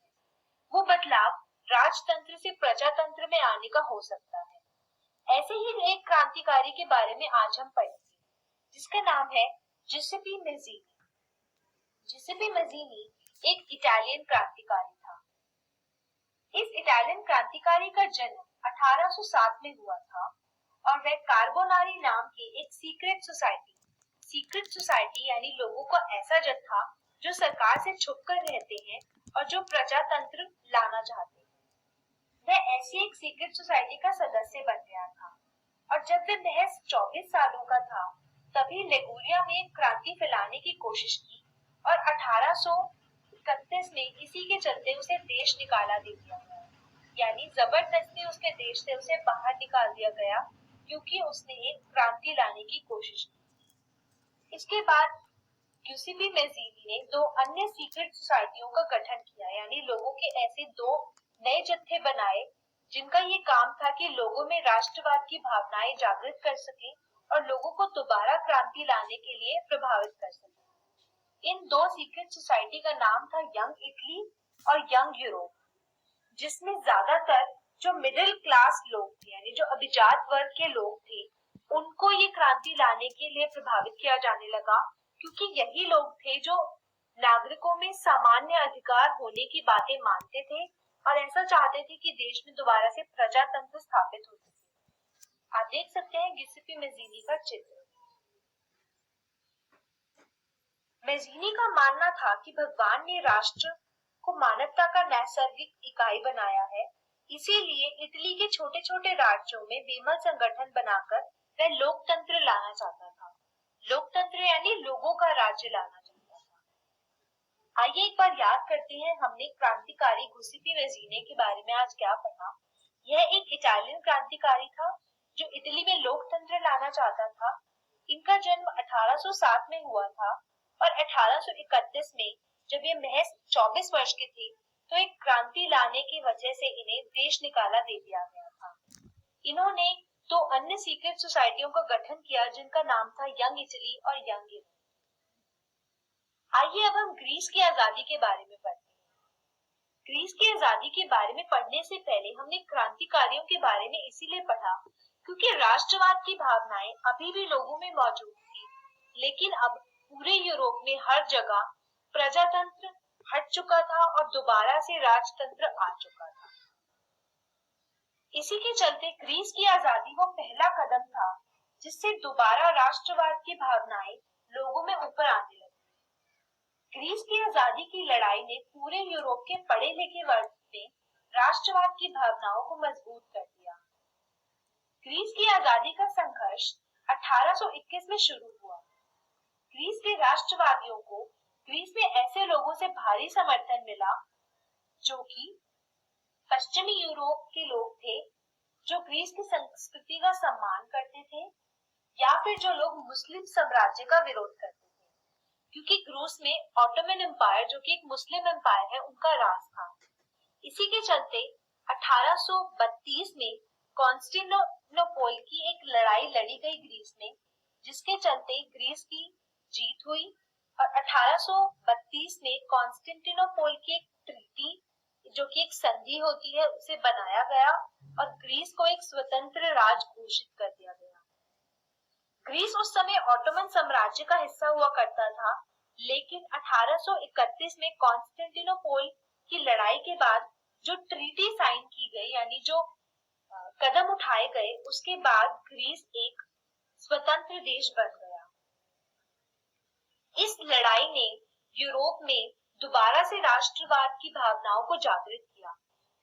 वो बदलाव राजतंत्र से प्रजातंत्र में आने का हो सकता है। ऐसे ही एक क्रांतिकारी के बारे में आज हम पढ़ेंगे, जिसका नाम है जिसेपी मैज़ीनी। जिसेपी मैज़ीनी एक इटालियन क्रांतिकारी था। इस इटालियन क्रांतिकारी का जन्म 1807 में हुआ था और वह कार्बोनारी नाम की एक सीक्रेट सोसाइटी यानी लोगों का ऐसा जत्था जो सरकार से छुपकर रहते हैं और जो प्रजातंत्र लाना चाहते हैं, वह ऐसी एक सीक्रेट सोसाइटी का सदस्य बन गया था। और जब वह महज 24 सालों का था, तभी लेगुरिया में एक क्रांति फैलाने की कोशिश की और 1831 में इसी के चलते उसे देश निकाला दे दिया गया, यानी जबरदस्ती उसके देश से उसे बाहर निकाल दिया गया, क्योंकि उसने एक क्रांति लाने की कोशिश की। इसके बाद गिउसेप्पे मैज़ीनी ने दो अन्य सीक्रेट सोसाइटियों का गठन किया, यानी लोगों के ऐसे दो नए जत्थे बनाए जिनका ये काम था कि लोगों में राष्ट्रवाद की भावनाएं जागृत कर सके और लोगों को दोबारा क्रांति लाने के लिए प्रभावित कर सके। इन दो सीक्रेट सोसाइटी का नाम था यंग इटली और यंग यूरोप, जिसमें ज्यादातर जो मिडिल क्लास लोग थे, यानी जो अभिजात वर्ग के लोग थे, उनको ये क्रांति लाने के लिए प्रभावित किया जाने लगा, क्योंकि यही लोग थे जो नागरिकों में सामान्य अधिकार होने की बातें मानते थे और ऐसा चाहते थे कि देश में दोबारा से प्रजातंत्र स्थापित हो सके। आप देख सकते हैं गिउसेप्पे मैज़ीनी का चित्र। मैज़ीनी का मानना था कि भगवान ने राष्ट्र को मानवता का नैसर्गिक इकाई बनाया है, इसीलिए इटली के छोटे छोटे राज्यों में बेमल संगठन बनाकर वह लोकतंत्र लाना चाहता था। लोकतंत्र यानी लोगों का राज्य लाना चाहता था। आइए एक बार याद करते हैं, हमने क्रांतिकारी गिउसेप्पे मैज़ीनी के बारे में आज क्या पढ़ा। यह एक इटालियन क्रांतिकारी था जो इटली में लोकतंत्र लाना चाहता था। इनका जन्म 1807 में हुआ था और 1831 में जब ये महज 24 वर्ष के थे, तो एक क्रांति लाने की वजह से इन्हें देश निकाला दे दिया गया था। इन्होंने दो अन्य सीक्रेट सोसाइटियों का गठन किया, जिनका नाम था यंग इटली और यंग यूरोप। आइए अब हम ग्रीस की आजादी के बारे में पढ़ते हैं। ग्रीस की आजादी के बारे में पढ़ने से पहले हमने क्रांतिकारियों के बारे में इसीलिए पढ़ा क्योंकि राष्ट्रवाद की भावनाएं अभी भी लोगों में मौजूद थी, लेकिन अब पूरे यूरोप में हर जगह प्रजातंत्र हट चुका था और दोबारा से राजतंत्र आ चुका था। इसी के चलते ग्रीस की आजादी वो पहला कदम था जिससे दोबारा राष्ट्रवाद की भावनाएं लोगों में ऊपर आने लगी। ग्रीस की आजादी की लड़ाई ने पूरे यूरोप के पढ़े लिखे वर्ग में राष्ट्रवाद की भावनाओं को मजबूत कर दिया। ग्रीस की आजादी का संघर्ष 1821 में शुरू हुआ। ग्रीस के राष्ट्रवादियों को ग्रीस में ऐसे लोगों से भारी समर्थन मिला जो कि पश्चिमी यूरोप के लोग थे, जो ग्रीस की संस्कृति का सम्मान करते थे, या फिर जो लोग मुस्लिम साम्राज्य का विरोध करते थे, क्योंकि ग्रीस में ऑटोमन एम्पायर जो कि एक मुस्लिम एम्पायर है, उनका राज था। इसी के चलते 1832 में कॉन्स्टेंटिनोपल की एक लड़ाई लड़ी गई ग्रीस में, जिसके चलते ग्रीस की जीत हुई और 1832 में कॉन्स्टेंटिनोपल की एक ट्रीटी जो कि एक संधि होती है उसे बनाया गया और ग्रीस को एक स्वतंत्र राज्य घोषित कर दिया गया। ग्रीस उस समय ऑटोमन साम्राज्य का हिस्सा हुआ करता था, लेकिन 1831 में कॉन्स्टेंटिनोपल की लड़ाई के बाद जो ट्रीटी साइन की गई, यानी जो कदम उठाए गए, उसके बाद ग्रीस एक स्वतंत्र देश बन गया। इस लड़ाई ने यूरोप में दोबारा से राष्ट्रवाद की भावनाओं को जागृत किया,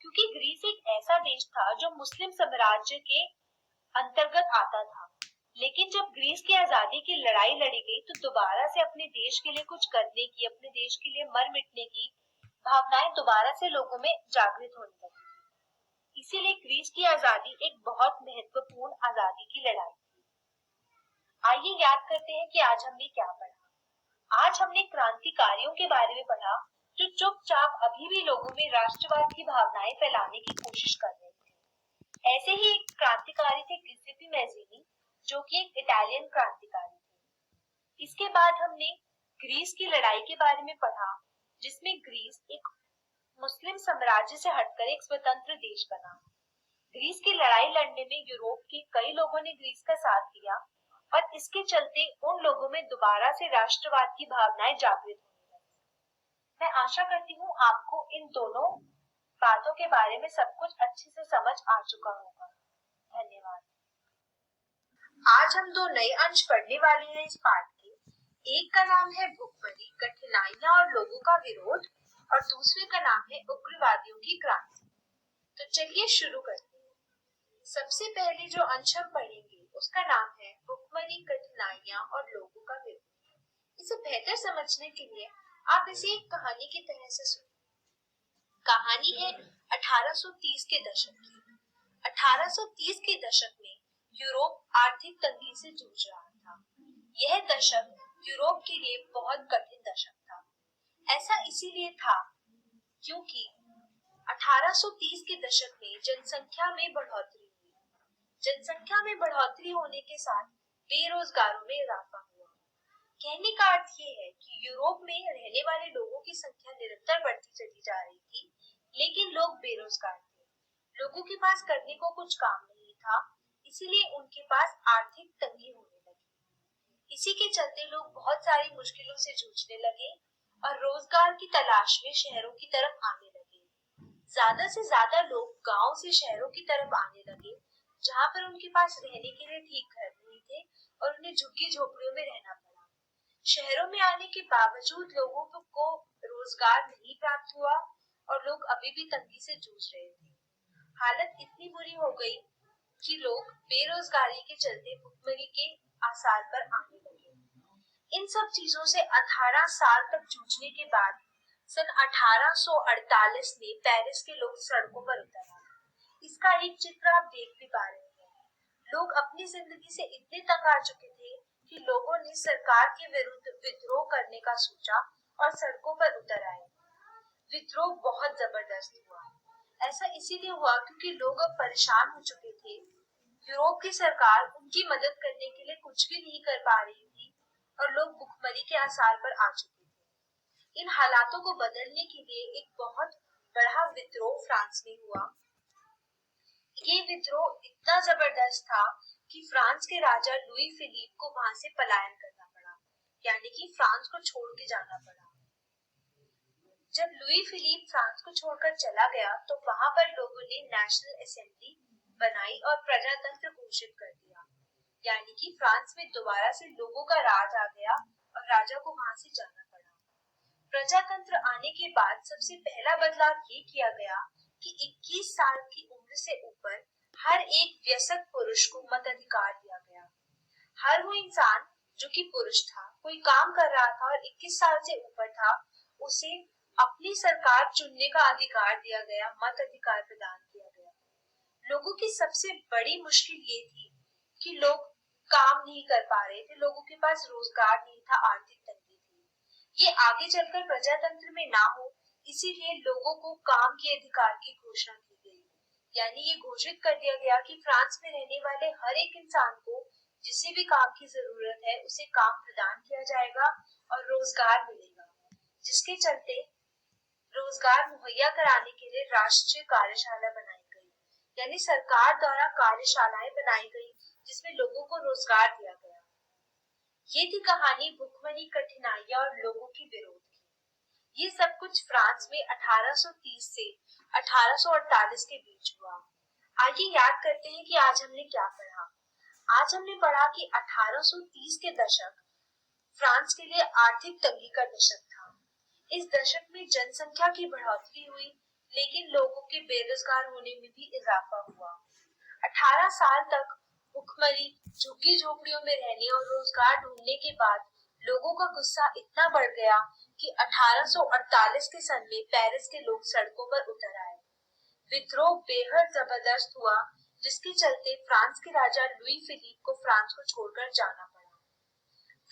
क्योंकि ग्रीस एक ऐसा देश था जो मुस्लिम साम्राज्य के अंतर्गत आता था। लेकिन जब ग्रीस की आजादी की लड़ाई लड़ी गई, तो दोबारा से अपने देश के लिए कुछ करने की, अपने देश के लिए मर मिटने की भावनाएं दोबारा से लोगों में जागृत होने लगी। इसीलिए ग्रीस की आजादी एक बहुत महत्वपूर्ण आजादी की लड़ाई थी। आइए याद करते हैं कि आज हमने क्या पढ़ा। आज हमने क्रांतिकारियों के बारे में पढ़ा जो चुपचाप अभी भी लोगों में राष्ट्रवाद की भावनाएं फैलाने की कोशिश कर रहे थे। ऐसे ही एक क्रांतिकारी थे गिउसेप्पे मैज़ीनी, जो कि एक इटालियन क्रांतिकारी थे। इसके बाद हमने ग्रीस की लड़ाई के बारे में पढ़ा, जिसमें ग्रीस एक मुस्लिम साम्राज्य से हटकर एक स्वतंत्र देश बना। ग्रीस की लड़ाई लड़ने में यूरोप के कई लोगों ने ग्रीस का साथ दिया और इसके चलते उन लोगों में दोबारा से राष्ट्रवाद की भावनाएं जागृत होने लगी। मैं आशा करती हूँ आपको इन दोनों बातों के बारे में सब कुछ अच्छे से समझ आ चुका होगा। धन्यवाद। आज हम दो नए अंश पढ़ने वाले हैं इस पाठ के। एक का नाम है भुखमरी, कठिनाइयां और लोगों का विरोध, और दूसरे का नाम है उग्रवादियों की क्रांति। तो चलिए शुरू करते हैं। सबसे पहले जो अंश हम पढ़ेंगे उसका नाम है भुखमरी, कठिनाइयां और लोगों का विरोध। इसे बेहतर समझने के लिए आप इसे एक कहानी की तरह से सुनिए। कहानी है 1830 के दशक की। 1830 के दशक में यूरोप आर्थिक तंगी से जूझ रहा था। यह दशक यूरोप के लिए बहुत कठिन दशक था। ऐसा इसीलिए था क्योंकि 1830 के दशक में जनसंख्या में बढ़ोतरी हुई। जनसंख्या में बढ़ोतरी होने के साथ बेरोजगारों में इजाफा हुआ। कहने का अर्थ ये है कि यूरोप में रहने वाले लोगों की संख्या निरंतर बढ़ती चली जा रही थी, लेकिन लोग बेरोजगार थे। लोगों के पास करने को कुछ काम नहीं था, इसीलिए उनके पास आर्थिक तंगी होने लगी। इसी के चलते लोग बहुत सारी मुश्किलों से जूझने लगे और रोजगार की तलाश में शहरों की तरफ आने लगे। ज्यादा से ज्यादा लोग गांव से शहरों की तरफ आने लगे, जहां पर उनके पास रहने के लिए ठीक घर नहीं थे और उन्हें झुग्गी झोपड़ियों में रहना पड़ा। शहरों में आने के बावजूद लोगों को रोजगार नहीं प्राप्त हुआ और लोग अभी भी तंगी से जूझ रहे थे। हालत इतनी बुरी हो गई कि लोग बेरोजगारी के चलते भुखमरी के आसार पर आने लगे। इन सब चीजों से 18 साल तक जूझने के बाद सन 1848 में पेरिस के लोग सड़कों पर उतर आए। इसका एक चित्र आप देख भी पा रहे हैं। लोग अपनी जिंदगी से इतने तंग आ चुके थे कि लोगों ने सरकार के विरुद्ध विद्रोह करने का सोचा और सड़कों पर उतर आए। विद्रोह बहुत जबरदस्त हुआ। ऐसा इसीलिए हुआ क्योंकि लोग अब परेशान हो चुके थे। यूरोप की सरकार उनकी मदद करने के लिए कुछ भी नहीं कर पा रही थी और लोग भुखमरी के आसार पर आ चुके थे। इन हालातों को बदलने के लिए एक बहुत बड़ा विद्रोह फ्रांस में हुआ। ये विद्रोह इतना जबरदस्त था कि फ्रांस के राजा लुई फिलिप को वहां से पलायन करना पड़ा, यानी कि फ्रांस को छोड़ के जाना पड़ा। जब लुई फिलिप फ्रांस को छोड़कर चला गया तो वहां पर लोगों ने नेशनल असेंबली बनाई और प्रजातंत्र घोषित कर दिया, यानी कि फ्रांस में दोबारा से लोगों का राज आ गया और राजा को वहां से जाना पड़ा। प्रजातंत्र आने के बाद सबसे पहला बदलाव ये किया गया कि 21 साल की उम्र से ऊपर हर एक वयस्क पुरुष को मताधिकार दिया गया। हर वो इंसान जो कि पुरुष था, कोई काम कर रहा था और 21 साल से ऊपर था, उसे अपनी सरकार चुनने का अधिकार दिया गया, मत अधिकार प्रदान किया गया। लोगों की सबसे बड़ी मुश्किल ये थी कि लोग काम नहीं कर पा रहे थे, लोगों के पास रोजगार नहीं था, आर्थिक तंगी थी। ये आगे चलकर प्रजातंत्र में ना हो, इसीलिए लोगों को काम के अधिकार की घोषणा की गई। यानी ये घोषित कर दिया गया कि फ्रांस में रहने वाले हर एक इंसान को जिसे भी काम की जरूरत है उसे काम प्रदान किया जाएगा और रोजगार मिलेगा, जिसके चलते रोजगार मुहैया कराने के लिए राष्ट्रीय कार्यशाला बनाई गई, यानी सरकार द्वारा कार्यशालाएं बनाई गई जिसमें लोगों को रोजगार दिया गया। ये थी कहानी भुखमरी, कठिनाइयां और लोगों के विरोध की। ये सब कुछ फ्रांस में 1830 से 1848 के बीच हुआ। आइए याद करते हैं कि आज हमने क्या पढ़ा। आज हमने पढ़ा कि 1830 के दशक फ्रांस के लिए आर्थिक तंगी का दशक था। इस दशक में जनसंख्या की बढ़ोतरी हुई, लेकिन लोगों के बेरोजगार होने में भी इजाफा हुआ। 18 साल तक भुखमरी, झुग्गी झोपड़ियों में रहने और रोजगार ढूंढने के बाद लोगों का गुस्सा इतना बढ़ गया कि 1848 के सन में पेरिस के लोग सड़कों पर उतर आए। विद्रोह बेहद जबरदस्त हुआ, जिसके चलते फ्रांस के राजा लुई फिलिप को फ्रांस को छोड़कर जाना पड़ा।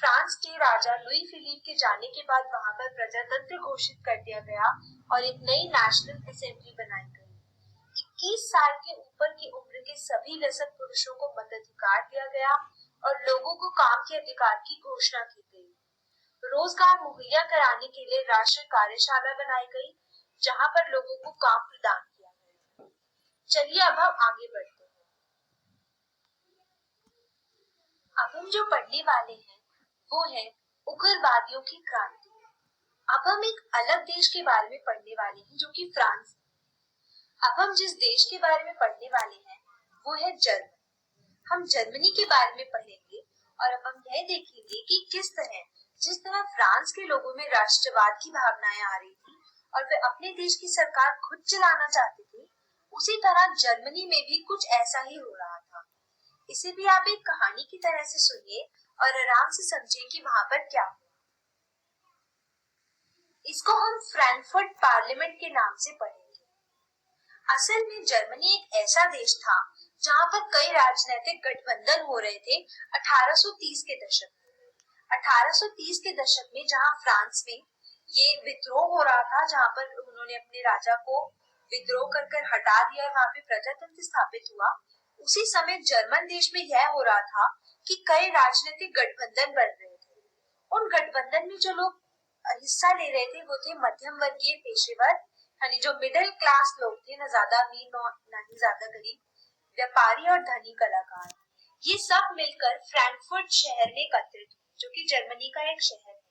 फ्रांस के राजा लुई फिलिप के जाने के बाद वहां पर प्रजातंत्र घोषित कर दिया गया और एक नई नेशनल असेंबली बनाई गई। 21 साल के ऊपर की उम्र के सभी लसक पुरुषों को मताधिकार दिया गया और लोगों को काम के अधिकार की घोषणा की गई। रोजगार मुहैया कराने के लिए राष्ट्रीय कार्यशाला बनाई गई जहां पर लोगों को काम प्रदान किया गया। चलिए अब हम आगे बढ़ते हैं। अब हम जो पढ़ने वाले हैं वो है उग्रवादियों की क्रांति। अब हम एक अलग देश के बारे में पढ़ने वाले हैं जो कि फ्रांस। अब हम जिस देश के बारे में पढ़ने वाले हैं वो है जर्मनी। हम जर्मनी के बारे में पढ़ेंगे और अब हम यह देखेंगे कि जिस तरह फ्रांस के लोगों में राष्ट्रवाद की भावनाएं आ रही थी और वे अपने देश की सरकार खुद चलाना चाहते थे, उसी तरह जर्मनी में भी कुछ ऐसा ही हो रहा था। इसे भी आप एक कहानी की तरह से सुनिए और आराम से समझिए कि वहां पर क्या हुआ। इसको हम फ्रैंकफर्ट पार्लियामेंट के नाम से पढ़ेंगे। असल में जर्मनी एक ऐसा देश था जहां पर कई राजनीतिक गठबंधन हो रहे थे 1830 के दशक में। 1830 के दशक में जहां फ्रांस में ये विद्रोह हो रहा था, जहां पर उन्होंने अपने राजा को विद्रोह कर हटा दिया और वहां पे प्रजातंत्र स्थापित हुआ, उसी समय जर्मन देश में यह हो रहा था कि कई राजनीतिक गठबंधन बन रहे थे। उन गठबंधन में जो लोग हिस्सा ले रहे थे वो थे मध्यम वर्गीय पेशेवर, यानी जो मिडिल क्लास लोग थे, न ज्यादा अमीर न ही ज्यादा गरीब, व्यापारी और धनी कलाकार। ये सब मिलकर फ्रैंकफर्ट शहर में एकत्रित हुए, जो कि जर्मनी का एक शहर है।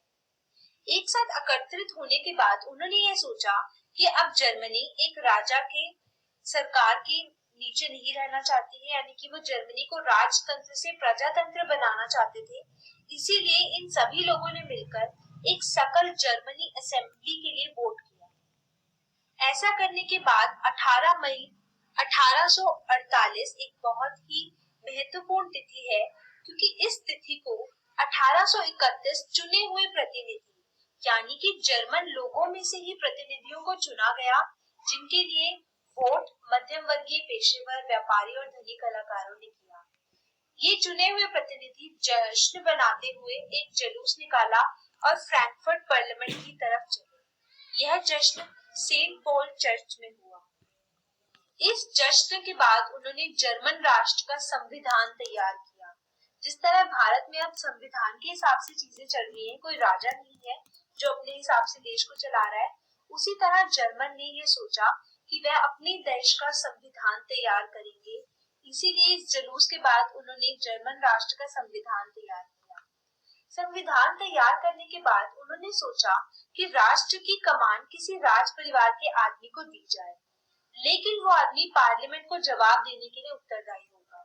एक साथ एकत्रित होने के बाद उन्होंने ये सोचा कि अब जर्मनी एक राजा के सरकार के नीचे नहीं रहना चाहती है, यानी कि वो जर्मनी को राजतंत्र से प्रजातंत्र बनाना चाहते थे। इसीलिए इन सभी लोगों ने मिलकर एक सकल जर्मनी असेंबली के लिए वोट किया। ऐसा करने के बाद 18 मई 1848 एक बहुत ही महत्वपूर्ण तिथि है, क्योंकि इस तिथि को 1831 चुने हुए प्रतिनिधि, यानी कि जर्मन लोगों में से ही प्रतिनिधियों को चुना गया, जिनके लिए वोट मध्यम वर्गीय पेशेवर, व्यापारी और धनी कलाकारों ने किया। ये चुने हुए प्रतिनिधि जश्न बनाते हुए एक जुलूस निकाला और फ्रैंकफर्ट पार्लियामेंट की तरफ चले। यह जश्न सेंट पॉल चर्च में हुआ। इस जश्न के बाद उन्होंने जर्मन राष्ट्र का संविधान तैयार किया। जिस तरह भारत में अब संविधान के हिसाब से चीजें चल रही हैं, कोई राजा नहीं है जो अपने हिसाब से देश को चला रहा है, उसी तरह जर्मन ने ये सोचा कि वह अपने देश का संविधान तैयार करेंगे। इसीलिए इस जुलूस के बाद उन्होंने जर्मन राष्ट्र का संविधान तैयार किया। संविधान तैयार करने के बाद उन्होंने सोचा कि राष्ट्र की कमान किसी राज परिवार के आदमी को दी जाए, लेकिन वो आदमी पार्लियामेंट को जवाब देने के लिए उत्तरदायी होगा।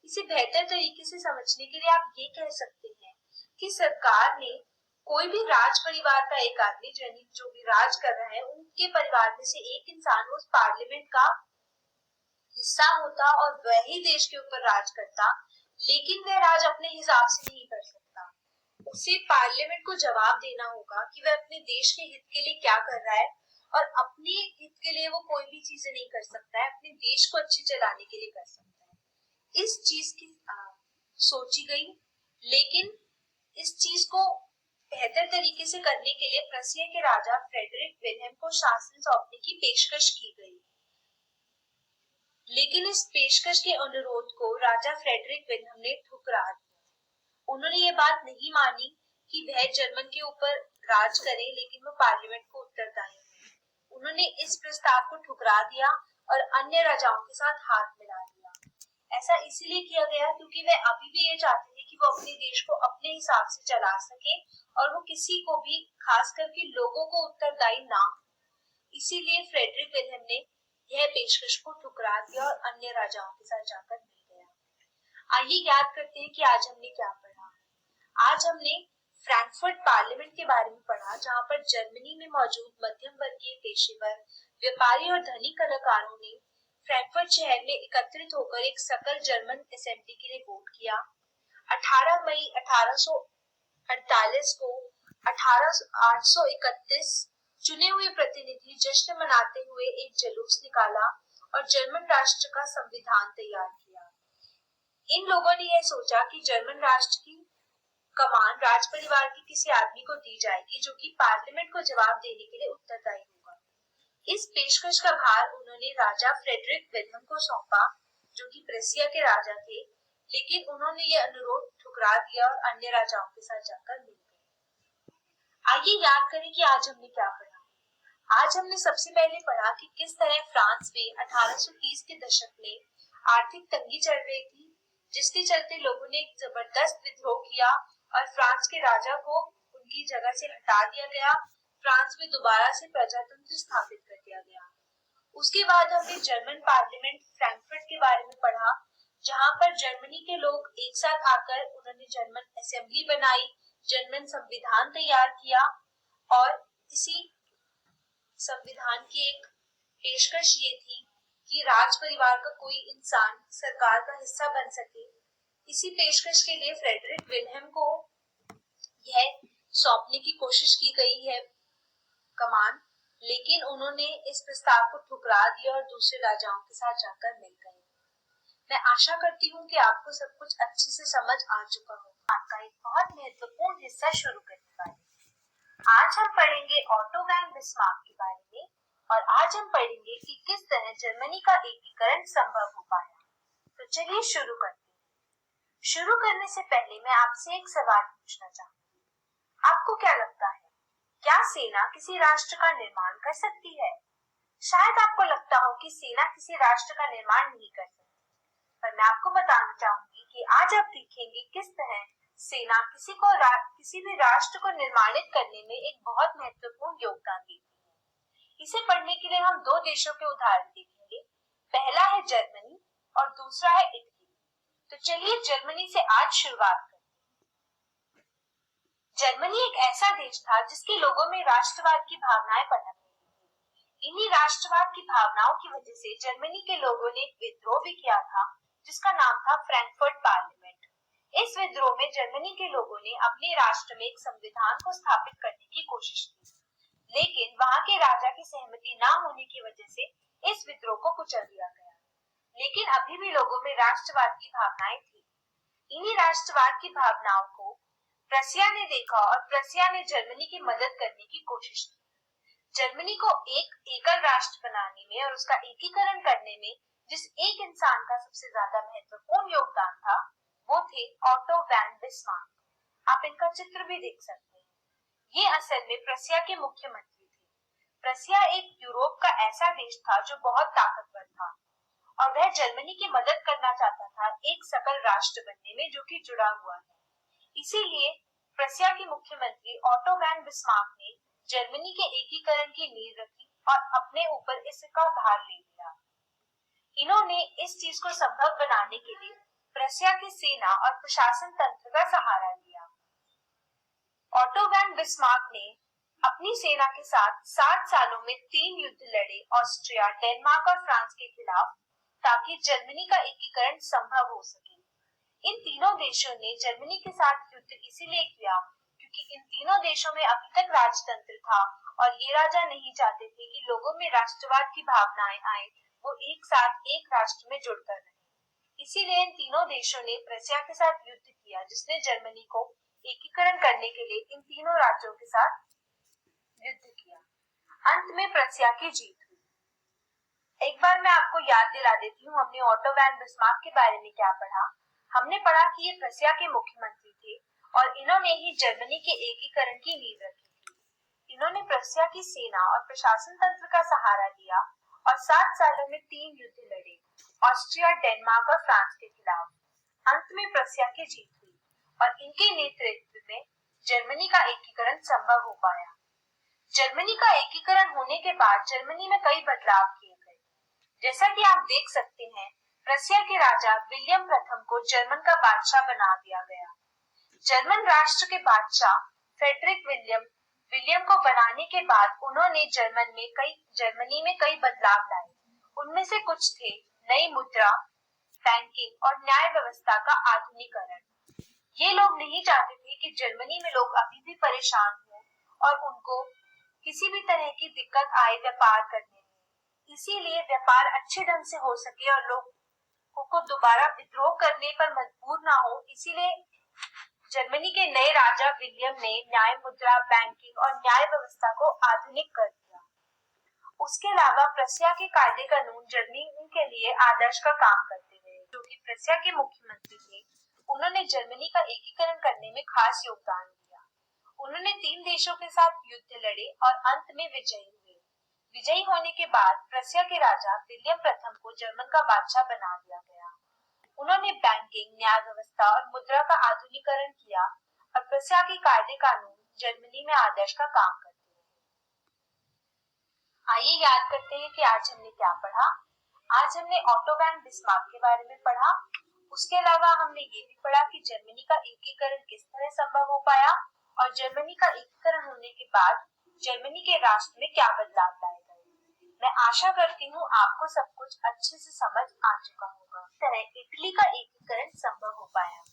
इसे बेहतर तरीके से समझने के लिए आप ये कह सकते हैं कि सरकार ने कोई भी राज परिवार का एक आदमी, जो भी राज कर रहा है, उनके परिवार में से एक इंसान उस पार्लियामेंट का हिस्सा होता और वही देश के ऊपर राज करता, लेकिन वह राज अपने हिसाब से नहीं कर सकता। उसे पार्लियामेंट को जवाब देना होगा कि वह अपने देश के हित के लिए क्या कर रहा है, और अपने हित के लिए वो कोई भी चीजें नहीं कर सकता है, अपने देश को अच्छे चलाने के लिए कर सकता है। इस चीज की सोची गई, लेकिन इस चीज को बेहतर तरीके से करने के लिए प्रसिया के राजा फ्रेडरिक विल्हेम को शासन सौंपने की पेशकश की गई, लेकिन इस पेशकश के अनुरोध को राजा फ्रेडरिक विल्हेम ने ठुकरा दिया। उन्होंने ये बात नहीं मानी कि वह जर्मन के ऊपर राज करे, लेकिन वो पार्लियामेंट को उत्तरदायी है। उन्होंने इस प्रस्ताव को ठुकरा दिया और अन्य राजाओं के साथ हाथ मिला लिया। ऐसा इसलिए किया गया क्योंकि वह अभी भी ये चाहते थे कि वो अपने देश को अपने हिसाब से चला सके और वो किसी को भी, खास करके लोगों को, उत्तरदायी ना हो। इसीलिए फ्रेडरिक विल्हेम ने यह पेशकश को ठुकरा दिया और अन्य राजाओं के साथ जाकर मिल गया। आइए याद करते हैं कि आज हमने क्या पढ़ा। आज हमने फ्रैंकफर्ट पार्लियामेंट के बारे में पढ़ा, जहां पर जर्मनी में मौजूद मध्यम वर्गीय पेशेवर, व्यापारी और धनी कलाकारों ने फ्रैंकफर्ट शहर में एकत्रित होकर एक सकल जर्मन असेंबली के लिए वोट किया। 18 मई 1848 को 831 चुने हुए प्रतिनिधि जश्न मनाते हुए एक जुलूस निकाला और जर्मन राष्ट्र का संविधान तैयार किया। इन लोगों ने यह सोचा कि जर्मन राष्ट्र की कमान राज परिवार के किसी आदमी को दी जाएगी जो कि पार्लियामेंट को जवाब देने के लिए उत्तरदायी होगा। इस पेशकश का भार उन्होंने राजा फ्रेडरिक विल्हेम को सौंपा जो कि प्रेसिया के राजा थे, लेकिन उन्होंने ये अनुरोध ठुकरा दिया और अन्य राजाओं के साथ जाकर मिल गए। आइए याद करें कि आज हमने क्या पढ़ा। आज हमने सबसे पहले पढ़ा कि किस तरह फ्रांस में 1830 के दशक में आर्थिक तंगी चल रही थी, जिसके चलते लोगों ने एक जबरदस्त विद्रोह किया और फ्रांस के राजा को उनकी जगह से हटा दिया गया। फ्रांस में दोबारा से प्रजातंत्र स्थापित कर दिया गया। उसके बाद हमने जर्मन पार्लियामेंट फ्रैंकफर्ट के बारे में पढ़ा, जहां पर जर्मनी के लोग एक साथ आकर उन्होंने जर्मन असेंबली बनाई, जर्मन संविधान तैयार किया और इसी संविधान की एक पेशकश ये थी कि राज परिवार का कोई इंसान सरकार का हिस्सा बन सके। इसी पेशकश के लिए फ्रेडरिक विल्हेम को यह सौंपने की कोशिश की गई है कमान, लेकिन उन्होंने इस प्रस्ताव को ठुकरा दिया और दूसरे राजाओं के साथ जाकर मिल गए। मैं आशा करती हूँ कि आपको सब कुछ अच्छे से समझ आ चुका होगा। आपका एक बहुत महत्वपूर्ण हिस्सा शुरू करने वाले। आज हम पढ़ेंगे ऑटो वैन बिस्मार्क के बारे में और आज हम पढ़ेंगे कि किस तरह जर्मनी का एकीकरण संभव हो पाया। तो चलिए शुरू करते हैं। शुरू करने से पहले मैं आपसे एक सवाल पूछना चाहूंगी। आपको क्या लगता है, क्या सेना किसी राष्ट्र का निर्माण कर सकती है? शायद आपको लगता हो कि सेना किसी राष्ट्र का निर्माण नहीं कर सकती, पर मैं आपको बताना चाहूंगी कि आज आप देखेंगे किस तरह सेना किसी भी राष्ट्र को निर्माणित करने में एक बहुत महत्वपूर्ण योगदान देती है। इसे पढ़ने के लिए हम दो देशों के उदाहरण देखेंगे। पहला है जर्मनी और दूसरा है इटली। तो चलिए जर्मनी से आज शुरुआत करते हैं। जर्मनी एक ऐसा देश था जिसके लोगों में राष्ट्रवाद की भावनाएं पनप रही थी। इन्हीं राष्ट्रवाद की भावनाओं की वजह से जर्मनी के लोगों ने एक विद्रोह भी किया था जिसका नाम था फ्रैंकफर्ट पार्लियामेंट। इस विद्रोह में जर्मनी के लोगों ने अपने राष्ट्र में एक संविधान को स्थापित करने की कोशिश की, लेकिन वहां के राजा की सहमति न होने की वजह से इस विद्रोह को कुचल दिया गया। लेकिन अभी भी लोगों में राष्ट्रवाद की भावनाएं थी। इन्हीं राष्ट्रवाद की भावनाओं को प्रसिया ने देखा और प्रसिया ने जर्मनी की मदद करने की कोशिश की। जर्मनी को एक एकल राष्ट्र बनाने में और उसका एकीकरण करने में जिस एक इंसान का सबसे ज्यादा महत्वपूर्ण योगदान था वो थे ऑटो वैन बिस्मार्क। आप इनका चित्र भी देख सकते हैं। ये असल में प्रसिया के मुख्यमंत्री थे। प्रसिया एक यूरोप का ऐसा देश था जो बहुत ताकतवर था और वह जर्मनी की मदद करना चाहता था एक सकल राष्ट्र बनने में जो कि जुड़ा हुआ है। इसीलिए प्रसिया के मुख्यमंत्री ऑटो वैन बिस्मार्क ने जर्मनी के एकीकरण की नींव रखी और अपने ऊपर इसका भार ले लिया। इन्होंने इस चीज को संभव बनाने के लिए प्रसिया की सेना और प्रशासन तंत्र का सहारा लिया। ऑटो वैन बिस्मार्क ने अपनी सेना के साथ 7 सालों में 3 युद्ध लड़े, ऑस्ट्रिया, डेनमार्क और फ्रांस के खिलाफ, ताकि जर्मनी का एकीकरण संभव हो सके। इन तीनों देशों ने जर्मनी के साथ युद्ध इसीलिए किया क्योंकि इन तीनों देशों में अभी तक राजतंत्र था और ये राजा नहीं चाहते थे कि लोगों में राष्ट्रवाद की भावनाएं आए, वो एक साथ एक राष्ट्र में जुड़कर रहे। इसीलिए इन तीनों देशों ने प्रसिया के साथ युद्ध किया, जिसने जर्मनी को एकीकरण करने के लिए इन तीनों राज्यों के साथ युद्ध किया। अंत में प्रसिया की जीत हुई। एक बार मैं आपको याद दिला देती हूँ हमने ऑटो वैन बिस्मार्क के बारे में क्या पढ़ा। हमने पढ़ा कि ये प्रसिया के मुख्यमंत्री थे और इन्होंने ही जर्मनी के एकीकरण की नींव रखी थी। इन्होंने प्रसिया की सेना और प्रशासन तंत्र का सहारा लिया और 7 सालों में 3 युद्ध लड़े, ऑस्ट्रिया, डेनमार्क और फ्रांस के खिलाफ। अंत में प्रसिया की जीत हुई और इनके नेतृत्व में जर्मनी का एकीकरण संभव हो पाया। जर्मनी का एकीकरण होने के बाद जर्मनी में कई बदलाव किए गए। जैसा कि आप देख सकते हैं, प्रसिया के राजा विलियम प्रथम को जर्मन का बादशाह बना दिया गया। जर्मन राष्ट्र के बादशाह फ्रेडरिक विलियम को बनाने के बाद उन्होंने जर्मनी में कई बदलाव लाए। उनमें से कुछ थे नई मुद्रा, बैंकिंग और न्याय व्यवस्था का आधुनिकीकरण। ये लोग नहीं चाहते थे कि जर्मनी में लोग अभी भी परेशान हों और उनको किसी भी तरह की दिक्कत आए व्यापार करने में। इसीलिए व्यापार अच्छे ढंग से हो सके और लोगों को दोबारा विद्रोह करने पर मजबूर ना हो, इसीलिए जर्मनी के नए राजा विलियम ने न्याय मुद्रा, बैंकिंग और न्याय व्यवस्था को आधुनिक कर दिया। उसके अलावा प्रसिया के कायदे कानून जर्मनी के लिए आदर्श का काम करते रहे। जो कि प्रसिया के मुख्यमंत्री थे, उन्होंने जर्मनी का एकीकरण करने में खास योगदान दिया। उन्होंने 3 देशों के साथ युद्ध लड़े और अंत में विजयी हुए। विजयी होने के बाद प्रसिया के राजा विलियम प्रथम को जर्मन का बादशाह बना दिया गया। उन्होंने बैंकिंग, न्याय व्यवस्था और मुद्रा का आधुनिकीकरण किया और प्रसिया के कायदे कानून जर्मनी में आदर्श का काम करते रहे। आइए याद करते हैं कि आज हमने क्या पढ़ा। आज हमने ऑटो वैन बिस्मार्क के बारे में पढ़ा। उसके अलावा हमने ये भी पढ़ा कि जर्मनी का एकीकरण किस तरह संभव हो पाया और जर्मनी का एकीकरण होने के बाद जर्मनी के राष्ट्र में क्या बदलाव लाए गए। मैं आशा करती हूँ आपको सब कुछ अच्छे से समझ आ चुका होगा। इस तरह इटली का एकीकरण संभव हो पाया।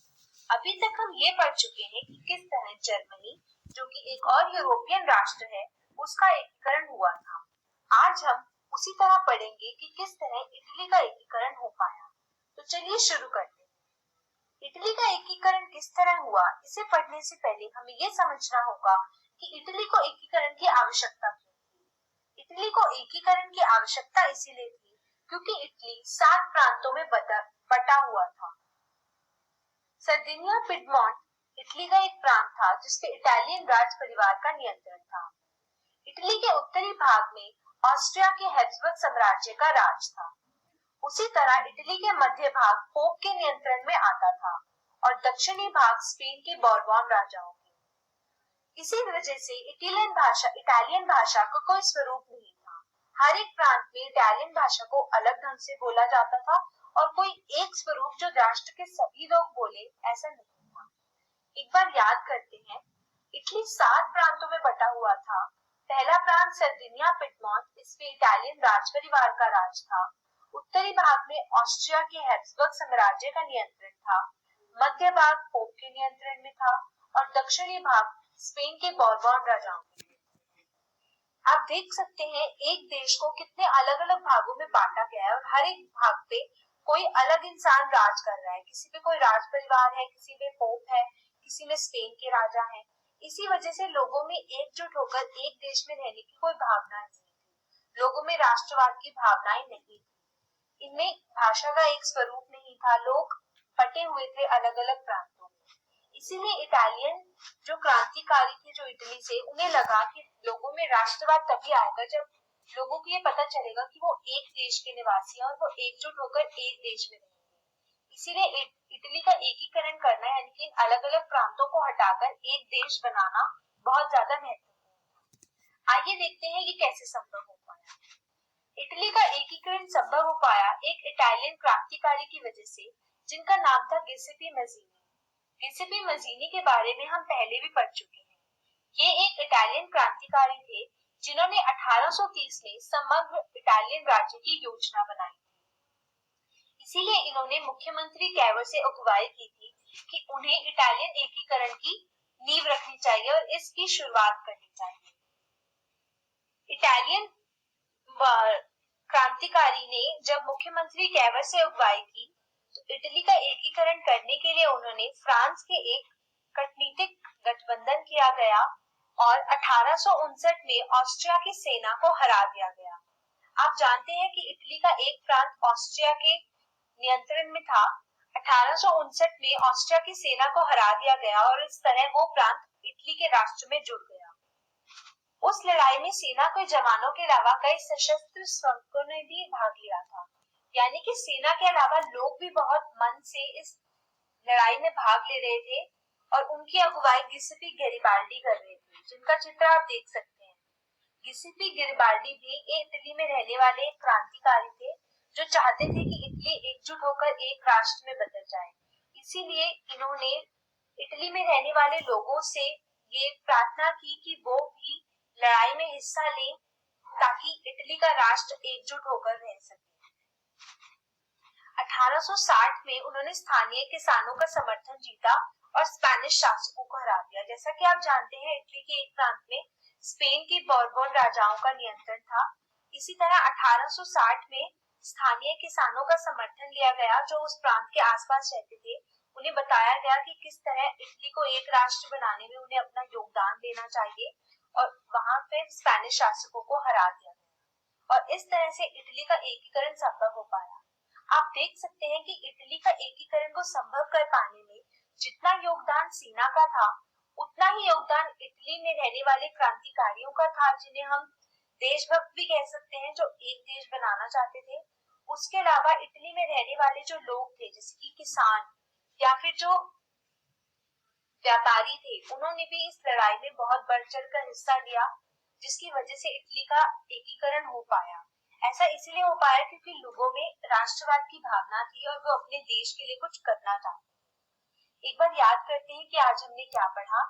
अभी तक हम ये पढ़ चुके हैं कि किस तरह जर्मनी, जो कि एक और यूरोपियन राष्ट्र है, उसका एकीकरण हुआ था। आज हम उसी तरह पढ़ेंगे कि किस तरह इटली का एकीकरण हो पाया। तो चलिए शुरू करते हैं। इटली का एकीकरण किस तरह हुआ, इसे पढ़ने से पहले हमें यह समझना होगा कि इटली को एकीकरण की आवश्यकता क्यों थी। इटली को एकीकरण की आवश्यकता इसीलिए थी क्योंकि इटली 7 प्रांतों में बटा हुआ था। सर्दिनिया पिडमोंट इटली का एक प्रांत था जिसपे इटालियन राज परिवार का नियंत्रण था। इटली के उत्तरी भाग में ऑस्ट्रिया के हैब्सबर्ग साम्राज्य का राज था। उसी तरह इटली के मध्य भाग पोप के नियंत्रण में आता था और दक्षिणी भाग स्पेन के बोर्बोन राजाओं के। इसी वजह से इटालियन भाषा का कोई स्वरूप नहीं था। हर एक प्रांत में इटालियन भाषा को अलग ढंग से बोला जाता था और कोई एक स्वरूप जो राष्ट्र के सभी लोग बोले, ऐसा नहीं था। एक बार याद करते हैं, इटली 7 प्रांतों में बटा हुआ था। पहला प्रांत सर्दिनिया पिडमोंट, इसमें इटालियन राज परिवार का राज था। उत्तरी भाग में ऑस्ट्रिया के हैब्सबर्ग साम्राज्य का नियंत्रण था। मध्य भाग पोप के नियंत्रण में था और दक्षिणी भाग स्पेन के बोर्बोन राजाओं के। आप देख सकते हैं एक देश को कितने अलग अलग भागों में बांटा गया है और हर एक भाग पे कोई अलग इंसान राज कर रहा है। किसी पे कोई राज परिवार है, किसी में पोप है, किसी में स्पेन के राजा हैं। इसी वजह से लोगों में एकजुट होकर एक देश में रहने की कोई भावना नहीं थी। लोगों में राष्ट्रवाद की भावनाएं नहीं थी। इनमें भाषा का एक स्वरूप नहीं था। लोग बटे हुए थे अलग अलग प्रांतों में। इसीलिए इटालियन जो क्रांतिकारी थे, जो इटली से, उन्हें लगा कि लोगों में राष्ट्रवाद तभी आएगा जब लोगों को ये पता चलेगा कि वो एक देश के निवासी हैं और वो एकजुट होकर एक देश में रहेंगे। इसीलिए इटली का एकीकरण करना, यानी कि अलग अलग प्रांतों को हटाकर एक देश बनाना बहुत ज्यादा महत्वपूर्ण था। आइए देखते हैं ये कैसे संभव हो पाया। इटली का एकीकरण संभव हो पाया एक इटालियन क्रांतिकारी की वजह से, जिनका नाम था गिसेपी मजीनी। गिसेपी मजीनी के बारे में हम पहले भी पढ़ चुके हैं। ये एक इटालियन क्रांतिकारी थे जिन्होंने 1830 में समग्र इटालियन राज्य की योजना बनाई। इसीलिए इन्होंने मुख्यमंत्री कैवर से अगुवाई की थी कि उन्हें इटालियन एकीकरण की नींव रखनी चाहिए और इसकी शुरुआत करनी चाहिए। इटालियन क्रांतिकारी ने जब मुख्यमंत्री कैवर से अगुवाई की तो इटली का एकीकरण करने के लिए उन्होंने फ्रांस के एक कूटनीतिक गठबंधन किया गया और 1859 में ऑस्ट्रिया की सेना को हरा दिया गया। आप जानते हैं कि इटली का एक प्रांत ऑस्ट्रिया के नियंत्रण में था। 1859 में ऑस्ट्रिया की सेना को हरा दिया गया और इस तरह वो प्रांत इटली के राष्ट्र में जुड़ गया। उस लड़ाई में सेना के जवानों के अलावा कई सशस्त्र सैनिकों ने भी भाग लिया था, यानी कि सेना के अलावा लोग भी बहुत मन से इस लड़ाई में भाग ले रहे थे और उनकी अगुवाई गिसेपी गैरिबाल्डी कर रहे थे, जिनका चित्र आप देख सकते हैं। गिसेपी गैरिबाल्डी भी इटली में रहने वाले एक क्रांतिकारी थे जो चाहते थे कि इटली एकजुट होकर एक राष्ट्र में बदल जाए। इसीलिए इन्होंने इटली में रहने वाले लोगों से ये प्रार्थना की कि वो भी लड़ाई में हिस्सा लें ताकि इटली का राष्ट्र एकजुट होकर रह सके। 1860 में उन्होंने स्थानीय किसानों का समर्थन जीता और स्पेनिश शासकों को हरा दिया। जैसा कि आप जानते हैं, इटली के एक प्रांत में स्पेन के बोर्बोन राजाओं का नियंत्रण था। इसी तरह 1860 में स्थानीय किसानों का समर्थन लिया गया जो उस प्रांत के आसपास रहते थे उन्हें बताया गया कि किस तरह इटली को एक राष्ट्र बनाने में उन्हें अपना योगदान देना चाहिए और वहां फिर स्पेनिश शासकों को हरा दिया गया और इस तरह से इटली का एकीकरण संभव हो पाया। आप देख सकते हैं कि इटली का एकीकरण को संभव कर पाने में जितना योगदान सीना का था उतना ही योगदान इटली में रहने वाले क्रांतिकारियों का था, जिन्हें हम देशभक्त भी कह सकते हैं, जो एक देश बनाना चाहते थे। उसके अलावा इटली में रहने वाले जो लोग थे, जैसे कि किसान या फिर जो व्यापारी थे, उन्होंने भी इस लड़ाई में बहुत बढ़ चढ़ कर हिस्सा लिया, जिसकी वजह से इटली का एकीकरण हो पाया। ऐसा इसलिए हो पाया क्योंकि लोगों में राष्ट्रवाद की भावना थी और वो अपने देश के लिए कुछ करना चाहते। एक बार याद करते हैं कि आज हमने क्या पढ़ा।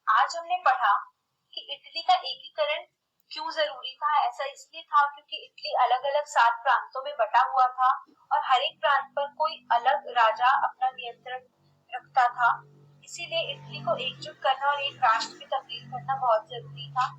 आज हमने पढ़ा कि इटली का एकीकरण क्यों जरूरी था। ऐसा इसलिए था क्योंकि इटली अलग अलग 7 प्रांतों में बटा हुआ था और हर एक प्रांत पर कोई अलग राजा अपना नियंत्रण रखता था। इसीलिए इटली को एकजुट करना और एक राष्ट्र में तब्दील करना बहुत जरूरी था।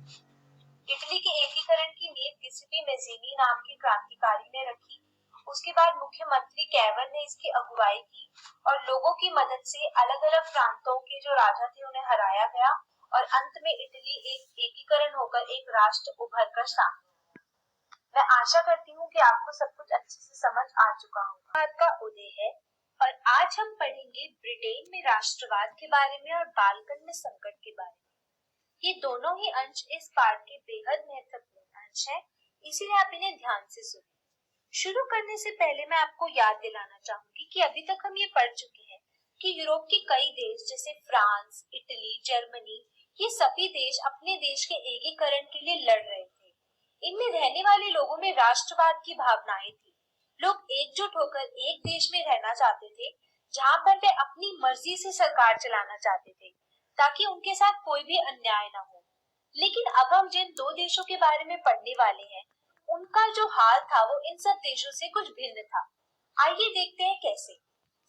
इटली के एकीकरण की नींव गिउसेप्पे मैज़ीनी नाम के क्रांतिकारी ने रखी। उसके बाद मुख्यमंत्री कैवर ने इसकी अगुवाई की और लोगों की मदद से अलग अलग प्रांतों के जो राजा थे उन्हें हराया गया और अंत में इटली एक एकीकरण होकर एक राष्ट्र उभर कर सामने आया। मैं आशा करती हूँ कि आपको सब कुछ अच्छे से समझ आ चुका होगा। भारत का उदय है और आज हम पढ़ेंगे ब्रिटेन में राष्ट्रवाद के बारे में और बालकन में संकट के बारे में। ये दोनों ही अंश इस पाठ के बेहद महत्वपूर्ण अंश हैं, इसीलिए आप इन्हें ध्यान से सुनें। शुरू करने से पहले मैं आपको याद दिलाना चाहूंगी कि अभी तक हम ये पढ़ चुके हैं कि यूरोप के कई देश जैसे फ्रांस, इटली, जर्मनी, ये सभी देश अपने देश के एकीकरण के लिए लड़ रहे थे। इनमें रहने वाले लोगों में राष्ट्रवाद की भावनाएं थी। लोग एकजुट होकर एक देश में रहना चाहते थे, जहां पर वे अपनी मर्जी से सरकार चलाना चाहते थे, ताकि उनके साथ कोई भी अन्याय न हो। लेकिन अब हम जिन 2 देशों के बारे में पढ़ने वाले हैं, उनका जो हाल था वो इन सब देशों से कुछ भिन्न था। आइए देखते हैं कैसे।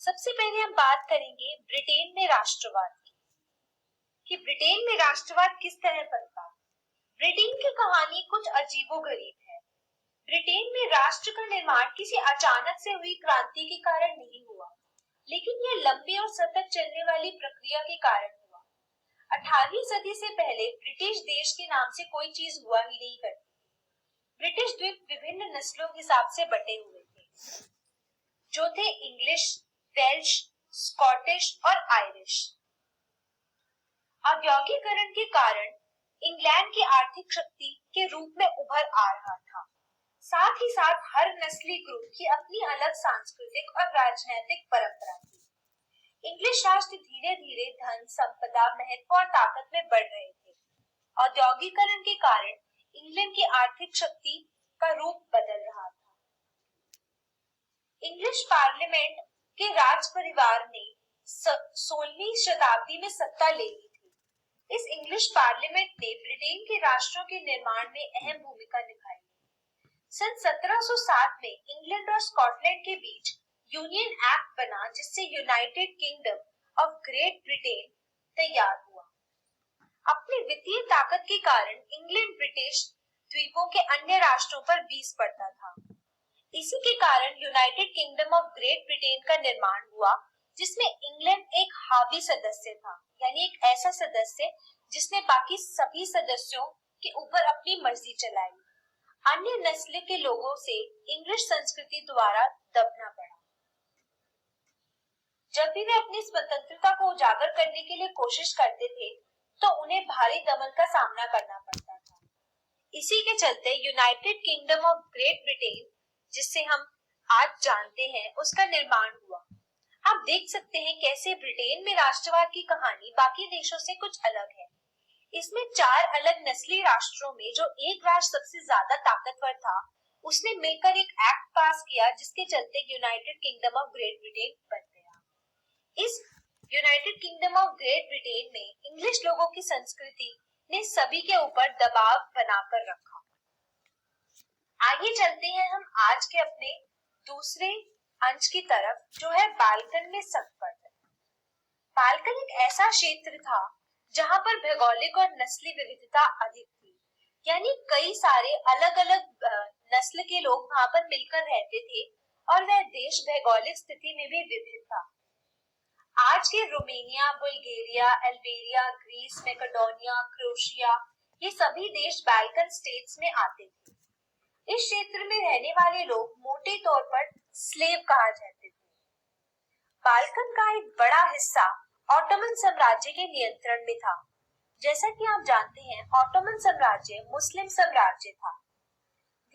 सबसे पहले हम बात करेंगे ब्रिटेन में राष्ट्रवाद की, कि ब्रिटेन में राष्ट्रवाद किस तरह पनपा। ब्रिटेन की कहानी कुछ अजीबोगरीब है। ब्रिटेन में राष्ट्र का निर्माण किसी अचानक से हुई क्रांति के कारण नहीं हुआ, लेकिन यह लंबी और सतत चलने वाली प्रक्रिया के कारण हुआ। 18वीं सदी से पहले ब्रिटिश देश के नाम से कोई चीज हुआ ही नहीं करती। ब्रिटिश द्वीप विभिन्न नस्लों के हिसाब से बटे हुए थे, जो थे इंग्लिश, वेल्श, स्कॉटिश और आयरिश। औद्योगिकरण के कारण इंग्लैंड की आर्थिक शक्ति के रूप में उभर आ रहा था। साथ ही साथ हर नस्ली ग्रुप की अपनी अलग सांस्कृतिक और राजनीतिक परंपरा थी। इंग्लिश राष्ट्र धीरे धीरे धन, संपदा, महत्व और ताकत में बढ़ रहे थे। औद्योगिकरण के कारण इंग्लैंड की आर्थिक शक्ति का रूप बदल रहा था। इंग्लिश पार्लियामेंट के राज परिवार ने 16वीं शताब्दी में सत्ता ले ली थी। इस इंग्लिश पार्लियामेंट ने ब्रिटेन के राष्ट्रों के निर्माण में अहम भूमिका निभाई। सन 1707 में इंग्लैंड और स्कॉटलैंड के बीच यूनियन एक्ट बना, जिससे United kingdom of great Britain तैयार हुआ। अपनी वित्तीय ताकत के कारण इंग्लैंड ब्रिटिश द्वीपों के अन्य राष्ट्रों पर बीस पड़ता था। इसी के कारण United kingdom of great Britain का निर्माण हुआ, जिसमें इंग्लैंड एक हावी सदस्य था, यानी एक ऐसा सदस्य जिसने बाकी सभी सदस्यों के ऊपर अपनी मर्जी चलाई। अन्य नस्ल के लोगों से इंग्लिश संस्कृति द्वारा दबना पड़ा। जब भी वे अपनी स्वतंत्रता को उजागर करने के लिए कोशिश करते थे, तो उन्हें भारी दमन का सामना करना पड़ता था। इसी के चलते United kingdom of great Britain, जिसे हम आज जानते हैं, उसका निर्माण हुआ। आप देख सकते हैं कैसे ब्रिटेन में राष्ट्रवाद की कहानी बाकी देशों से कुछ अलग है। इसमें 4 अलग नस्ली राष्ट्रों में जो एक राष्ट्र सबसे ज्यादा ताकतवर था, उसने मिलकर एक एक्ट पास किया, जिसके चलते United kingdom of great Britain बन गया। इस United kingdom of great Britain में इंग्लिश लोगों की संस्कृति ने सभी के ऊपर दबाव बनाकर रखा। आगे चलते हैं हम आज के अपने दूसरे अंश की तरफ, जो है बालकन में संकट। बालकन एक ऐसा क्षेत्र था जहां पर भौगोलिक और नस्ली विविधता अधिक थी, यानी कई सारे अलग अलग नस्ल के लोग वहां पर मिलकर रहते थे और वह देश भौगोलिक स्थिति में भी विभिन्न था। आज के Romania, Bulgaria, Albania, Greece, Macedonia, Croatia ये सभी देश बाल्कन स्टेट्स में आते थे। इस क्षेत्र में रहने वाले लोग मोटे तौर पर स्लेव कहा जाते थे। बाल्कन का एक बड़ा हिस्सा ऑटोमन साम्राज्य के नियंत्रण में था। जैसा कि आप जानते हैं, ऑटोमन साम्राज्य मुस्लिम साम्राज्य था।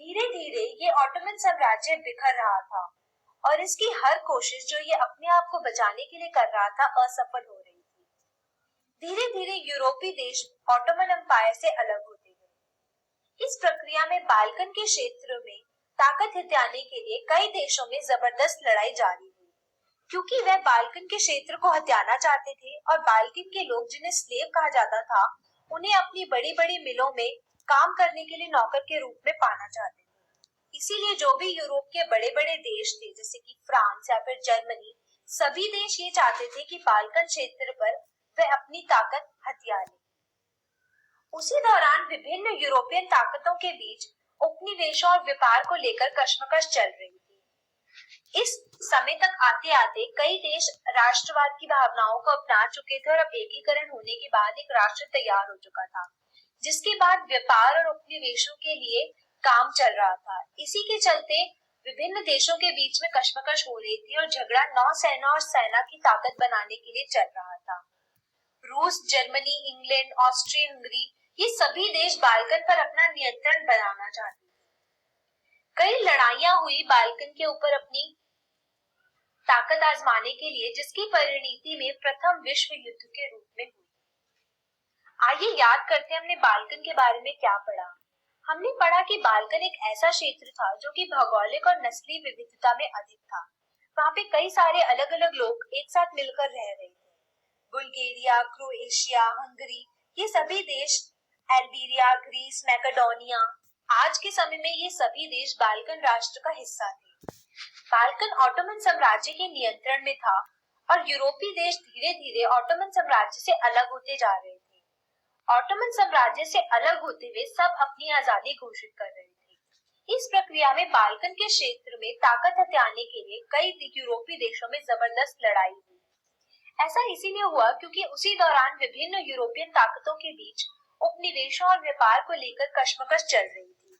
धीरे धीरे ये ऑटोमन साम्राज्य बिखर रहा था और इसकी हर कोशिश जो ये अपने आप को बचाने के लिए कर रहा था असफल हो रही थी। धीरे धीरे यूरोपीय देश ऑटोमन एम्पायर से अलग होते गए। इस प्रक्रिया में बाल्कन के क्षेत्र में ताकत हथियाने के लिए कई देशों में जबरदस्त लड़ाई जारी हुई, क्योंकि वह बाल्कन के क्षेत्र को हथियाना चाहते थे और बाल्कन के लोग, जिन्हें स्लेव कहा जाता था, उन्हें अपनी बड़ी बड़ी मिलों में काम करने के लिए नौकर के रूप में पाना चाहते थे। इसीलिए जो भी यूरोप के बड़े बड़े देश थे, जैसे कि फ्रांस या फिर जर्मनी, सभी देश ये चाहते थे कि बाल्कन क्षेत्र पर वह अपनी ताकत हथिया ले। उसी दौरान विभिन्न यूरोपियन ताकतों के बीच उपनिवेशों और व्यापार को लेकर कशमकश चल रही थी। इस समय तक आते आते कई देश राष्ट्रवाद की भावनाओं को अपना चुके थे और अब एकीकरण होने के बाद एक राष्ट्र तैयार हो चुका था, जिसके बाद व्यापार और उपनिवेशों के लिए काम चल रहा था। इसी के चलते विभिन्न देशों के बीच में कशमकश हो रही थी और झगड़ा नौसेना और सेना की ताकत बनाने के लिए चल रहा था। रूस, जर्मनी, इंग्लैंड, ऑस्ट्रिया, हंगरी ये सभी देश बाल्कन पर अपना नियंत्रण बनाना चाहते थे। कई लड़ाइयां हुई बाल्कन के ऊपर अपनी ताकत आजमाने के लिए, जिसकी परिणति में प्रथम विश्व युद्ध के रूप में हुई। आइए याद करते हैं हमने बाल्कन के बारे में क्या पढ़ा। हमने पढ़ा कि बाल्कन एक ऐसा क्षेत्र था जो कि भौगोलिक और नस्लीय विविधता में अधिक था। वहां पे कई सारे अलग अलग लोग एक साथ मिलकर रह रहे थे। बुल्गारिया, क्रोएशिया, हंगरी ये सभी देश, अल्बेनिया, ग्रीस, मैकेडोनिया, आज के समय में ये सभी देश बाल्कन राष्ट्र का हिस्सा थे। बाल्कन ऑटोमन साम्राज्य के नियंत्रण में था और यूरोपीय देश धीरे धीरे ऑटोमन साम्राज्य से अलग होते जा रहे थे। ऑटोमन साम्राज्य से अलग होते हुए सब अपनी आजादी घोषित कर रहे थे। इस प्रक्रिया में बाल्कन के क्षेत्र में ताकत हथियाने के लिए कई यूरोपीय देशों में जबरदस्त लड़ाई हुई। ऐसा इसीलिए हुआ क्योंकि उसी दौरान विभिन्न यूरोपियन ताकतों के बीच उपनिवेशों और व्यापार को लेकर कशमकश चल रही थी।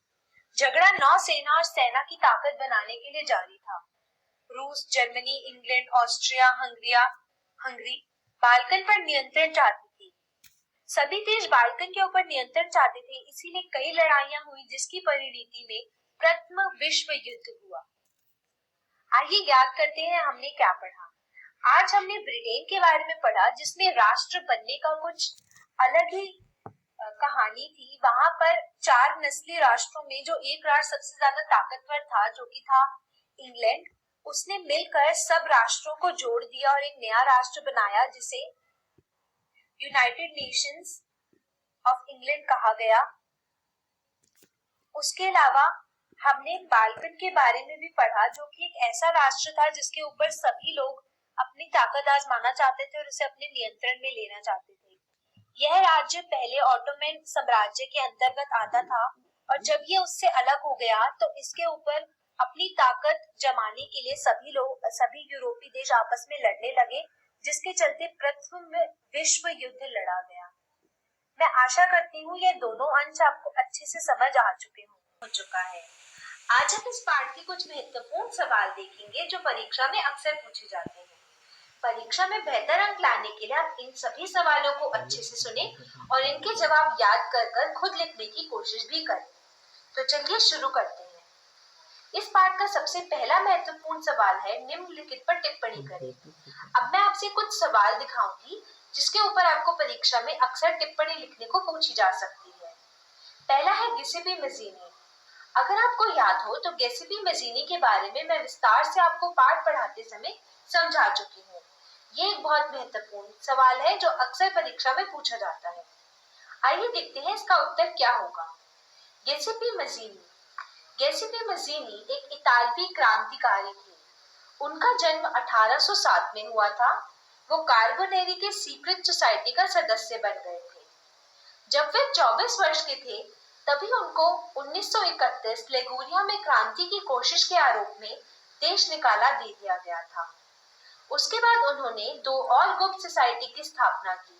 झगड़ा नौसेना और सेना की ताकत बनाने के लिए जारी था। रूस, Germany, England, Austria, Hungary Balkan पर नियंत्रण चाहती थी। सभी देश बाल्कन के ऊपर नियंत्रण चाहते थे, इसीलिए कई लड़ाइयां हुई, जिसकी परिणति में प्रथम विश्व युद्ध हुआ। आइए याद करते हैं हमने क्या पढ़ा। आज हमने ब्रिटेन के बारे में पढ़ा, जिसमें राष्ट्र बनने का कुछ अलग ही कहानी थी। वहां पर 4 नस्लीय राष्ट्रों में जो एक राष्ट्र सबसे ज्यादा ताकतवर था, जो कि था इंग्लैंड, उसने मिलकर सब राष्ट्रों को जोड़ दिया और एक नया राष्ट्र बनाया, जिसे यूनाइटेड नेशंस ऑफ इंग्लैंड कहा गया। उसके अलावा हमने बाल्कन के बारे में भी पढ़ा, जो कि एक ऐसा राष्ट्र था जिसके ऊपर सभी लोग अपनी ताकत आजमाना चाहते थे और उसे अपने नियंत्रण में लेना चाहते थे। यह राज्य पहले ऑटोमन साम्राज्य के अंतर्गत आता था और जब ये उससे अलग हो गया तो इसके ऊपर अपनी ताकत जमाने के लिए सभी यूरोपीय देश आपस में लड़ने लगे, जिसके चलते प्रथम विश्व युद्ध लड़ा गया। मैं आशा करती हूँ ये दोनों अंश आपको अच्छे से समझ आ चुका है। आज हम इस पाठ के कुछ महत्वपूर्ण सवाल देखेंगे जो परीक्षा में अक्सर पूछे जाते हैं। परीक्षा में बेहतर अंक लाने के लिए आप इन सभी सवालों को अच्छे से सुने और इनके जवाब याद कर खुद लिखने की कोशिश भी करें। तो चलिए शुरू करते हैं। इस पाठ का सबसे पहला महत्वपूर्ण सवाल है, निम्नलिखित पर टिप्पणी करें। अब मैं आपसे कुछ सवाल दिखाऊंगी जिसके ऊपर आपको परीक्षा में अक्सर टिप्पणी लिखने को पूछी जा सकती है। पहला है गिसेपी मजीनी। अगर आपको याद हो तो गिसेपी मजीनी के बारे में मैं विस्तार से आपको पाठ पढ़ाते समय समझा चुकी हूँ। ये एक बहुत महत्वपूर्ण सवाल है जो अक्सर परीक्षा में पूछा जाता है। आइए देखते हैं इसका उत्तर क्या होगा। गिसेपी मजीनी एक इतालवी क्रांतिकारी थे। उनका जन्म 1807 में हुआ था। वो कार्बोनेरी के सीक्रेट सोसाइटी का सदस्य बन गए थे। जब वे 24 वर्ष के थे तभी उनको 1931 लेगुरिया में क्रांति की कोशिश के आरोप में देश निकाला दे दिया गया था। उसके बाद उन्होंने दो और गुप्त सोसाइटी की स्थापना की,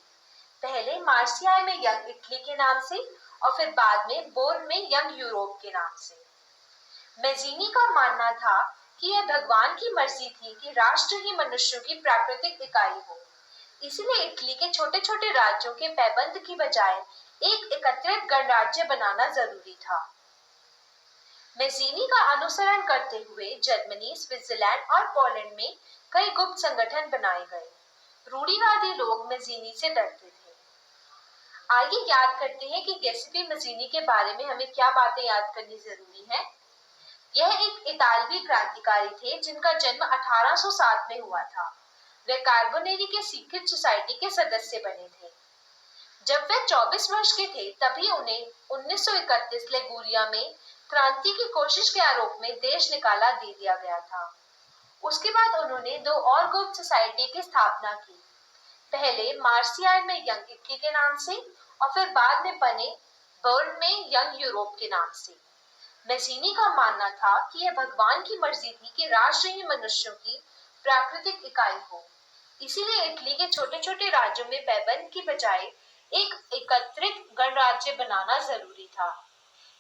पहले मार्सियाई में यंग इटली के नाम से और फिर बाद में बोर्न में यंग यूरोप के नाम से। मैजीनी का मानना था कि यह भगवान की मर्जी थी कि राष्ट्र ही मनुष्यों की प्राकृतिक इकाई हो, इसलिए इटली के छोटे छोटे राज्यों के पैबंद की बजाय एक एकत्रित गणराज्य बनाना जरूरी था। मैजीनी का अनुसरण करते हुए जर्मनी, स्विट्जरलैंड और पोलैंड में कई गुप्त संगठन बनाए गए। रूढ़िवादी लोग मैजीनी से डरते थे। आइए याद करते हैं कि गिउसेप्पे मैजीनी के बारे में हमें क्या बातें याद करनी जरूरी है। यह एक इतालवी क्रांतिकारी थे जिनका जन्म 1807 में हुआ था। वे कार्बोनेरी के सीक्रेट सोसाइटी के सदस्य बने थे। जब वे 24 वर्ष के थे तभी उन्हें 1931 लेगुरिया में क्रांति की कोशिश के आरोप में देश निकाला दे दिया गया था। उसके बाद उन्होंने दो और गुप्त सोसाइटी की स्थापना की, पहले मार्सियाई में यंग इटली के नाम से और फिर बाद में बने बर्न में यंग यूरोप के नाम से। मैजीनी का मानना था कि यह भगवान की मर्जी थी कि राष्ट्र ही मनुष्यों की प्राकृतिक इकाई हो, इसीलिए इटली के छोटे छोटे राज्यों में पैबंद की बजाय एक एकत्रित गणराज्य बनाना जरूरी था।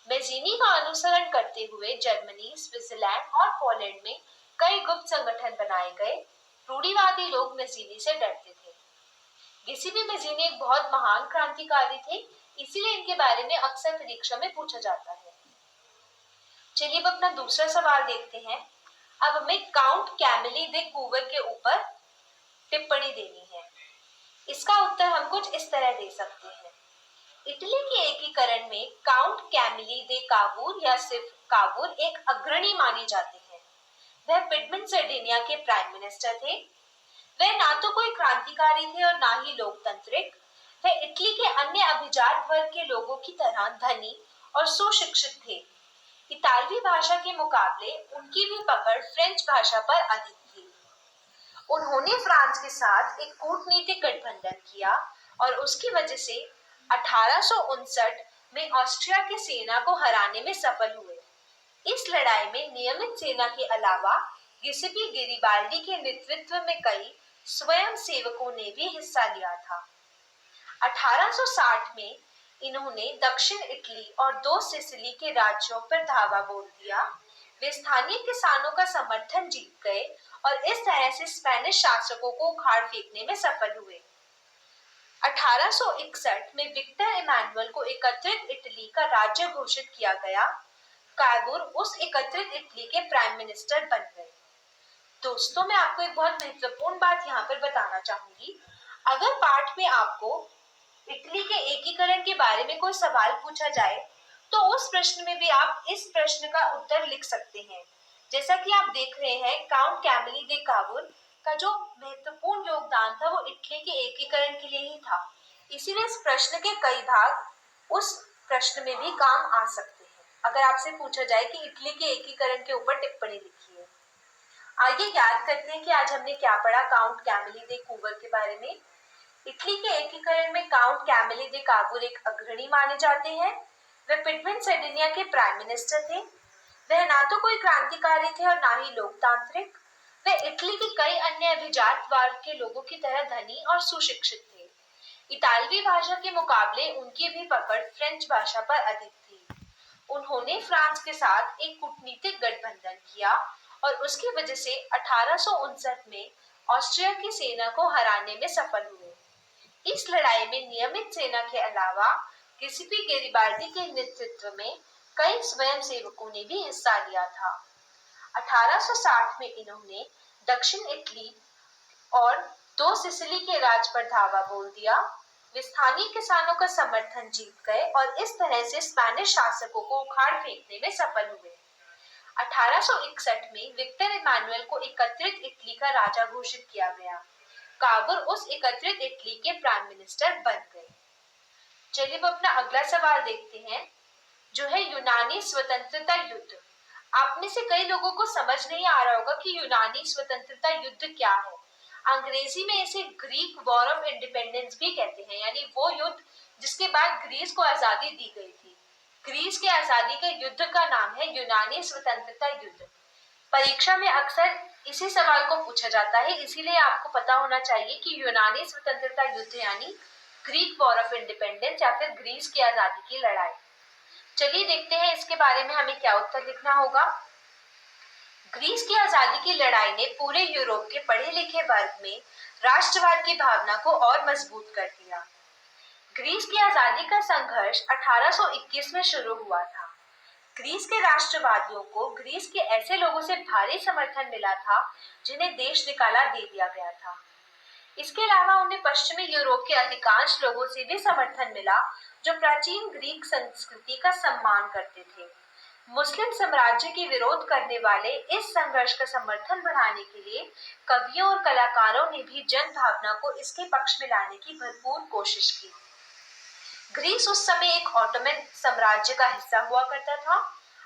मैजीनी का अनुसरण करते हुए जर्मनी, स्विट्जरलैंड और पोलैंड में कई गुप्त संगठन बनाए गए। रूढ़िवादी लोग मैजीनी से डरते थे। गिउसेप्पे मैजीनी एक बहुत महान क्रांतिकारी थे, इसीलिए इनके बारे में अक्सर परीक्षा में पूछा जाता है। चलिए अब अपना दूसरा सवाल देखते हैं। अब हमें काउंट कैमिली दे कूवर के ऊपर टिप्पणी देनी है। इसका उत्तर हम कुछ इस तरह दे सकते हैं। इटली के एकीकरण में काउंट कैमिली दे कावूर या सिर्फ कावूर एक अग्रणी माने जाते हैं। वह पिडमन सर्डिनिया के प्राइम मिनिस्टर थे। वह ना तो कोई क्रांतिकारी थे और ना ही लोकतांत्रिक। वह इटली के अन्य अभिजात वर्ग के लोगों की तरह धनी और सुशिक्षित थे। इतालवी भाषा के मुकाबले उनकी भी पकड़ फ्रेंच भाषा पर अधिक थी। उन्होंने फ्रांस के साथ एक कूटनीतिक गठबंधन किया और उसकी वजह से 1859 में ऑस्ट्रिया की सेना को हराने में सफल हुए। इस लड़ाई में नियमित सेना के अलावा गिउसेप्पे गैरिबाल्डी के नेतृत्व में कई स्वयं सेवकों ने भी हिस्सा लिया था। 1860 में इन्होंने दक्षिण इटली और दो सिसिली के राज्यों पर धावा बोल दिया। वे स्थानीय किसानों का समर्थन जीत गए और इस तरह से स्पेनिश शासकों को उखाड़ फेंकने में सफल हुए। 1861 में विक्टर इमैनुअल को एकत्रित इटली का राज्य घोषित किया गया। कावूर उस एकत्रित इटली के प्राइम मिनिस्टर बन गए। दोस्तों, मैं आपको एक बहुत महत्वपूर्ण बात यहाँ पर बताना चाहूंगी। अगर पाठ में आपको इटली के एकीकरण के बारे में कोई सवाल पूछा जाए तो उस प्रश्न में भी आप इस प्रश्न का उत्तर लिख सकते हैं। जैसा कि आप देख रहे हैं, काउंट कैमिली दे कावूर का जो महत्वपूर्ण योगदान था वो इटली के एकीकरण के लिए ही था। इसीलिए इस प्रश्न के कई भाग उस प्रश्न में भी काम आ सकते हैं। अगर आपसे पूछा जाए कि इटली के एकीकरण के ऊपर टिप्पणी लिखिए। आइए याद करते हैं कि आज हमने क्या पढ़ा काउंट कैमिली दे कूवर के बारे में। इटली के एकीकरण में काउंट कैमिली दे कावूर एक अग्रणी माने जाते हैं। वे पिडमन सर्डिनिया के प्राइम मिनिस्टर थे। वह ना तो कोई क्रांतिकारी थे और ना ही लोकतांत्रिक। वे इटली के कई अन्य अभिजात वर्ग के लोगों की तरह धनी और सुशिक्षित थे। इतालवी भाषा के मुकाबले उनकी भी पकड़ फ्रेंच भाषा पर अधिक थी। उन्होंने फ्रांस के साथ एक कूटनीतिक गठबंधन किया और उसकी वजह से 1859 में ऑस्ट्रिया की सेना को हराने में सफल हुए। इस लड़ाई में नियमित सेना के अलावा गिउसेप्पे गैरिबाल्डी के नेतृत्व में कई स्वयंसेवकों ने भी हिस्सा लिया था। 1860 में इन्होंने दक्षिण इटली और दो सिसिली के राज पर धावा बोल दिया। वे स्थानीय किसानों का समर्थन जीत गए और इस तरह से स्पेनिश शासकों को उखाड़ फेंकने में सफल हुए। 1861 में विक्टर इमैनुअल को एकत्रित इटली का राजा घोषित किया गया। कावूर उस एकत्रित इटली के प्राइम मिनिस्टर बन गए। चलिए अब अपना अगला सवाल देखते हैं, जो है यूनानी स्वतंत्रता युद्ध। आप में से कई लोगों को समझ नहीं आ रहा होगा कि यूनानी स्वतंत्रता युद्ध क्या है। अंग्रेजी में इसे ग्रीक वॉर ऑफ इंडिपेंडेंस भी कहते हैं, यानी वो युद्ध जिसके बाद ग्रीस को आजादी दी गई थी। ग्रीस के आजादी के युद्ध का नाम है यूनानी स्वतंत्रता युद्ध। परीक्षा में अक्सर इसी सवाल को पूछा जाता है, इसीलिए आपको पता होना चाहिए कि यूनानी स्वतंत्रता युद्ध यानी ग्रीक वॉर ऑफ इंडिपेंडेंस या फिर ग्रीस की आजादी की लड़ाई। चलिए देखते हैं इसके बारे में हमें क्या उत्तर लिखना होगा। ग्रीस की आजादी की लड़ाई ने पूरे यूरोप के पढ़े लिखे वर्ग में राष्ट्रवाद की भावना को और मजबूत कर दिया। ग्रीस की आजादी का संघर्ष 1821 में शुरू हुआ था। ग्रीस के राष्ट्रवादियों को ग्रीस के ऐसे लोगों से भारी समर्थन मिला था जिन्हें देश निकाला दे दिया गया था। इसके अलावा उन्हें पश्चिमी यूरोप के अधिकांश लोगों से भी समर्थन मिला जो प्राचीन ग्रीक संस्कृति का सम्मान करते थे। मुस्लिम साम्राज्य के विरोध करने वाले इस संघर्ष का समर्थन बढ़ाने के लिए कवियों और कलाकारों ने भी जन भावना को इसके पक्ष में लाने की भरपूर कोशिश की। ग्रीस उस समय एक ऑटोमन साम्राज्य का हिस्सा हुआ करता था।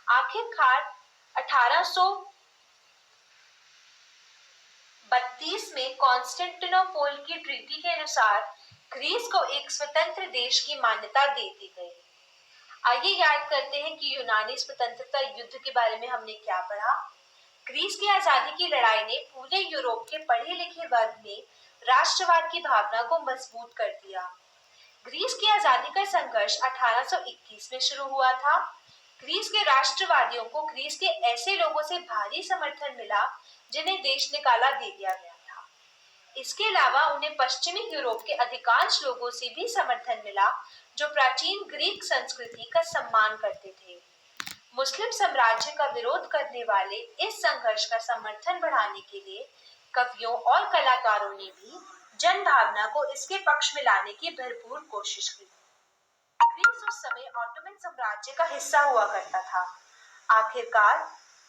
आखिरकार 1832 में कॉन्स्टेंटिनोपल की ट्रीटी के अनुसार ग्रीस को एक स्वतंत्र देश की मान्यता दे दी गई। आइए याद करते हैं कि यूनानी स्वतंत्रता युद्ध के बारे में हमने क्या पढ़ा। ग्रीस की आजादी की लड़ाई ने पूरे यूरोप के पढ़े लिखे वर्ग में राष्ट्रवाद की भावना को मजबूत कर दिया। ग्रीस की आजादी का संघर्ष 1821 में शुरू हुआ था। ग्रीस के राष्ट्रवादियों को ग्रीस के ऐसे लोगों से भारी समर्थन मिला जिन्हें देश निकाला दे दिया गया था। इसके अलावा उन्हें पश्चिमी यूरोप के अधिकांश लोगों से भी समर्थन मिला जो प्राचीन ग्रीक संस्कृति का सम्मान करते थे। मुस्लिम साम्राज्य का विरोध करने वाले इस संघर्ष का समर्थन बढ़ाने के लिए कवियों और कलाकारों ने भी जन भावना को इसके पक्ष में लाने की भरपूर कोशिश की। ग्रीस उस समय ऑटोमन साम्राज्य का हिस्सा हुआ करता था। आखिरकार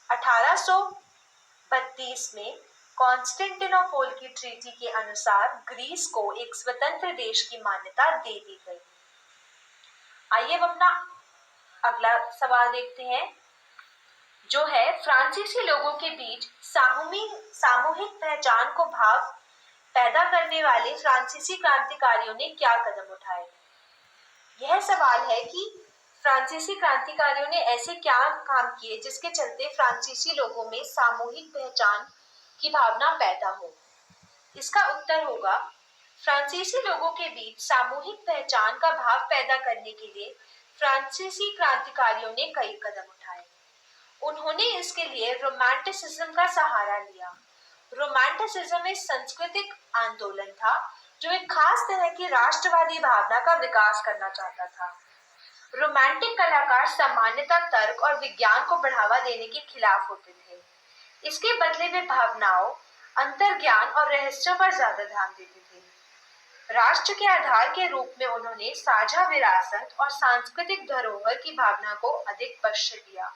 1832 में कॉन्स्टेंटिनोपल की ट्रीटी के अनुसार ग्रीस को एक स्वतंत्र देश की मान्यता दे दी गई। आइए अब अपना अगला सवाल देखते हैं जो है फ्रांसीसी लोगों के बीच सामूहिक पहचान को भाव पैदा करने वाले फ्रांसीसी क्रांतिकारियों ने क्या कदम उठाए। यह सवाल है कि फ्रांसीसी क्रांतिकारियों ने ऐसे क्या काम किए जिसके चलते फ्रांसीसी लोगों में सामूहिक पहचान की भावना पैदा हो। इसका उत्तर होगा फ्रांसीसी लोगों के बीच सामूहिक पहचान का भाव पैदा करने के लिए फ्रांसीसी क्रांतिकारियों ने कई कदम उठाए। उन्होंने इसके लिए रोमांटिसिज्म का सहारा लिया। रोमांटिसिज्म एक सांस्कृतिक आंदोलन था जो एक खास तरह की राष्ट्रवादी भावना का विकास करना चाहता था। रोमांटिक कलाकार सामान्यतः तर्क और विज्ञान को बढ़ावा देने के खिलाफ होते थे। इसके बदले वे भावनाओं, अंतर्ज्ञान और रहस्यों पर ज्यादा ध्यान देते थे। राष्ट्र के आधार के रूप में उन्होंने साझा विरासत और सांस्कृतिक धरोहर की भावना को अधिक पक्ष दिया।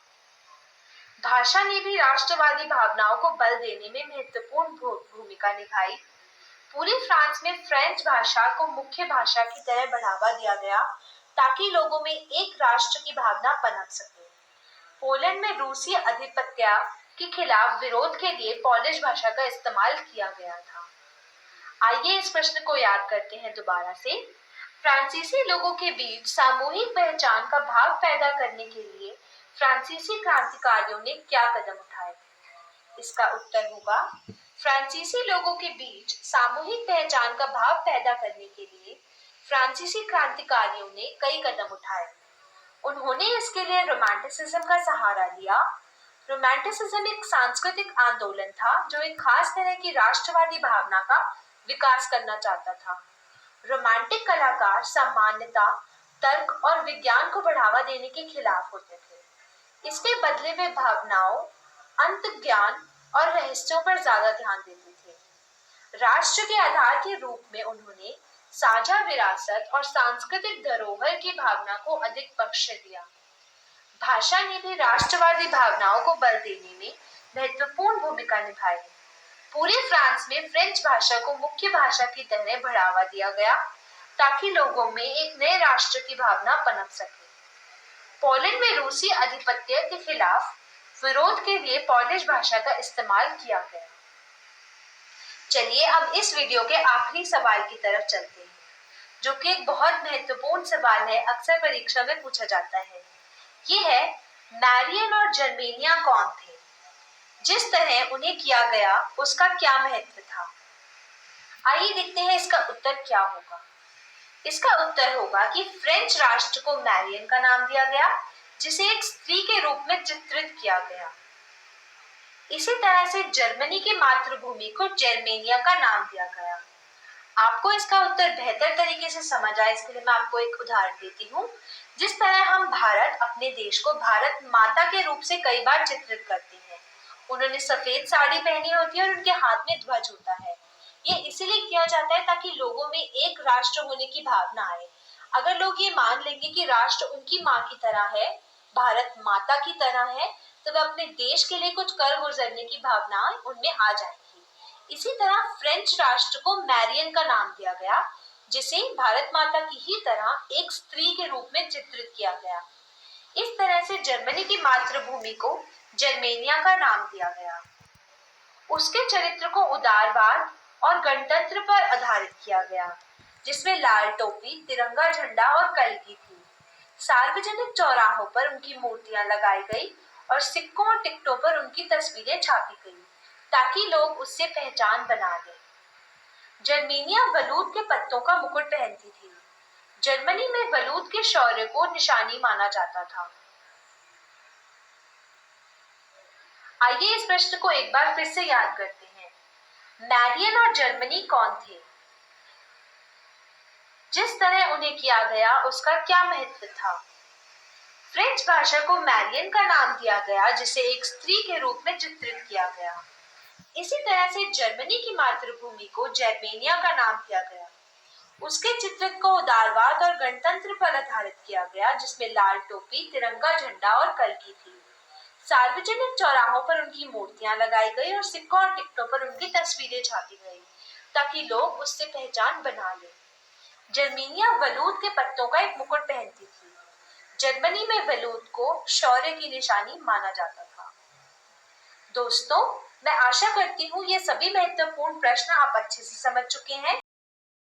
भाषा ने भी राष्ट्रवादी भावनाओं को बल देने में महत्वपूर्ण भूमिका निभाई। पूरे फ्रांस में फ्रेंच भाषा को मुख्य भाषा की तरह बढ़ावा दिया गया ताकि लोगों में एक राष्ट्र की भावना पनप सके। पोलैंड में रूसी आधिपत्य के खिलाफ विरोध के लिए पोलिश भाषा का इस्तेमाल किया गया था। आइए इस प्रश्न को याद करते हैं दोबारा से। फ्रांसीसी लोगों के बीच सामूहिक पहचान का भाव पैदा करने के लिए फ्रांसीसी क्रांतिकारियों ने क्या कदम उठाए। इसका उत्तर होगा फ्रांसीसी लोगों के बीच सामूहिक पहचान का भाव पैदा करने के लिए फ्रांसीसी क्रांतिकारियों ने कई कदम उठाए। उन्होंने इसके लिए रोमांटिसिज्म का सहारा लिया। रोमांटिसिज्म एक सांस्कृतिक आंदोलन था जो एक खास तरह की राष्ट्रवादी भावना का विकास करना चाहता था। रोमांटिक कलाकार सामान्यतः तर्क और विज्ञान को बढ़ावा देने के खिलाफ होते थे। इसके बदले वे भावनाओं, अंतर्ज्ञान और रहस्यों पर ज्यादा ध्यान देते थे। राष्ट्र के आधार के रूप में उन्होंने साझा विरासत और सांस्कृतिक धरोहर की भावना को अधिक पक्ष दिया। भाषा ने भी राष्ट्रवादी भावनाओं को बल देने में महत्वपूर्ण भूमिका निभाई। पूरे फ्रांस में फ्रेंच भाषा को मुख्य भाषा की तरह बढ़ावा दिया गया ताकि लोगों में एक नए राष्ट्र की भावना पनप सके। पोलैंड में रूसी आधिपत्य के खिलाफ विरोध के लिए पोलिश भाषा का इस्तेमाल किया गया। चलिए अब इस वीडियो के आखिरी सवाल की तरफ चलते हैं जो कि एक बहुत महत्वपूर्ण सवाल है, अक्सर परीक्षा में पूछा जाता है। ये है मैरियन और जर्मेनिया कौन थे। जिस तरह उन्हें किया गया उसका क्या महत्व था? आइए देखते हैं इसका उत्तर क्या होगा। इसका उत्तर होगा कि फ्रेंच राष्ट्र को मैरियन का नाम दिया गया, जिसे एक स्त्री के रूप में चित्रित किया गया। इसी तरह से जर्मनी की मातृभूमि को जर्मेनिया का नाम दिया गया। आपको इसका उत्तर बेहतर तरीके से समझ आए इसके लिए मैं आपको एक उदाहरण देती हूँ। जिस तरह हम भारत अपने देश को भारत माता के रूप से कई बार चित्रित करते हैं। उन्होंने सफेद साड़ी पहनी होती है और उनके हाथ में ध्वज होता है। ये इसीलिए किया जाता है ताकि लोगों में एक राष्ट्र होने की भावना आए। अगर लोग ये मान लेंगे कि राष्ट्र उनकी माँ की तरह है, भारत माता की तरह है, तो वे अपने देश के लिए कुछ कर गुजरने की भावना उनमें आ जाएगी। इसी तरह फ्रेंच राष्ट्र को मैरियन का नाम दिया गया, जिसे भारत माता की ही तरह एक स्त्री के रूप में चित्रित किया गया। इस तरह से जर्मनी की मातृभूमि को जर्मेनिया का नाम दिया गया। उसके चरित्र को उदारवाद और गणतंत्र पर आधारित किया गया, जिसमें लाल टोपी, तिरंगा झंडा और कलगी थी। सार्वजनिक चौराहों पर उनकी मूर्तियां लगाई गई और सिक्कों और टिकटों पर उनकी तस्वीरें छापी गई ताकि लोग उससे पहचान बना लें। जर्मेनिया बलूत के पत्तों का मुकुट पहनती थी। जर्मनी में बलूत के शौर्य को निशानी माना जाता था। आइए इस प्रश्न को एक बार फिर से याद करते हैं। मैरियन और जर्मनी कौन थे? जिस तरह उन्हें किया गया उसका क्या महत्व था? फ्रेंच भाषा को मैरियन का नाम दिया गया, जिसे एक स्त्री के रूप में चित्रित किया गया। इसी तरह से जर्मनी की मातृभूमि को जर्मेनिया का नाम दिया गया। उसके चित्रित को उदारवाद और गणतंत्र पर आधारित किया गया, जिसमें लाल टोपी, तिरंगा झंडा और कलगी थी। सार्वजनिक चौराहों पर उनकी मूर्तियां लगाई गई और सिक्कों और टिकटों पर उनकी तस्वीरें छापी गई ताकि लोग उससे पहचान बना लें। जर्मेनिया बलूत के पत्तों का एक मुकुट पहनती थी। जर्मनी में बलूत को शौर्य की निशानी माना जाता था। दोस्तों, मैं आशा करती हूँ ये सभी महत्वपूर्ण प्रश्न आप अच्छे से समझ चुके हैं।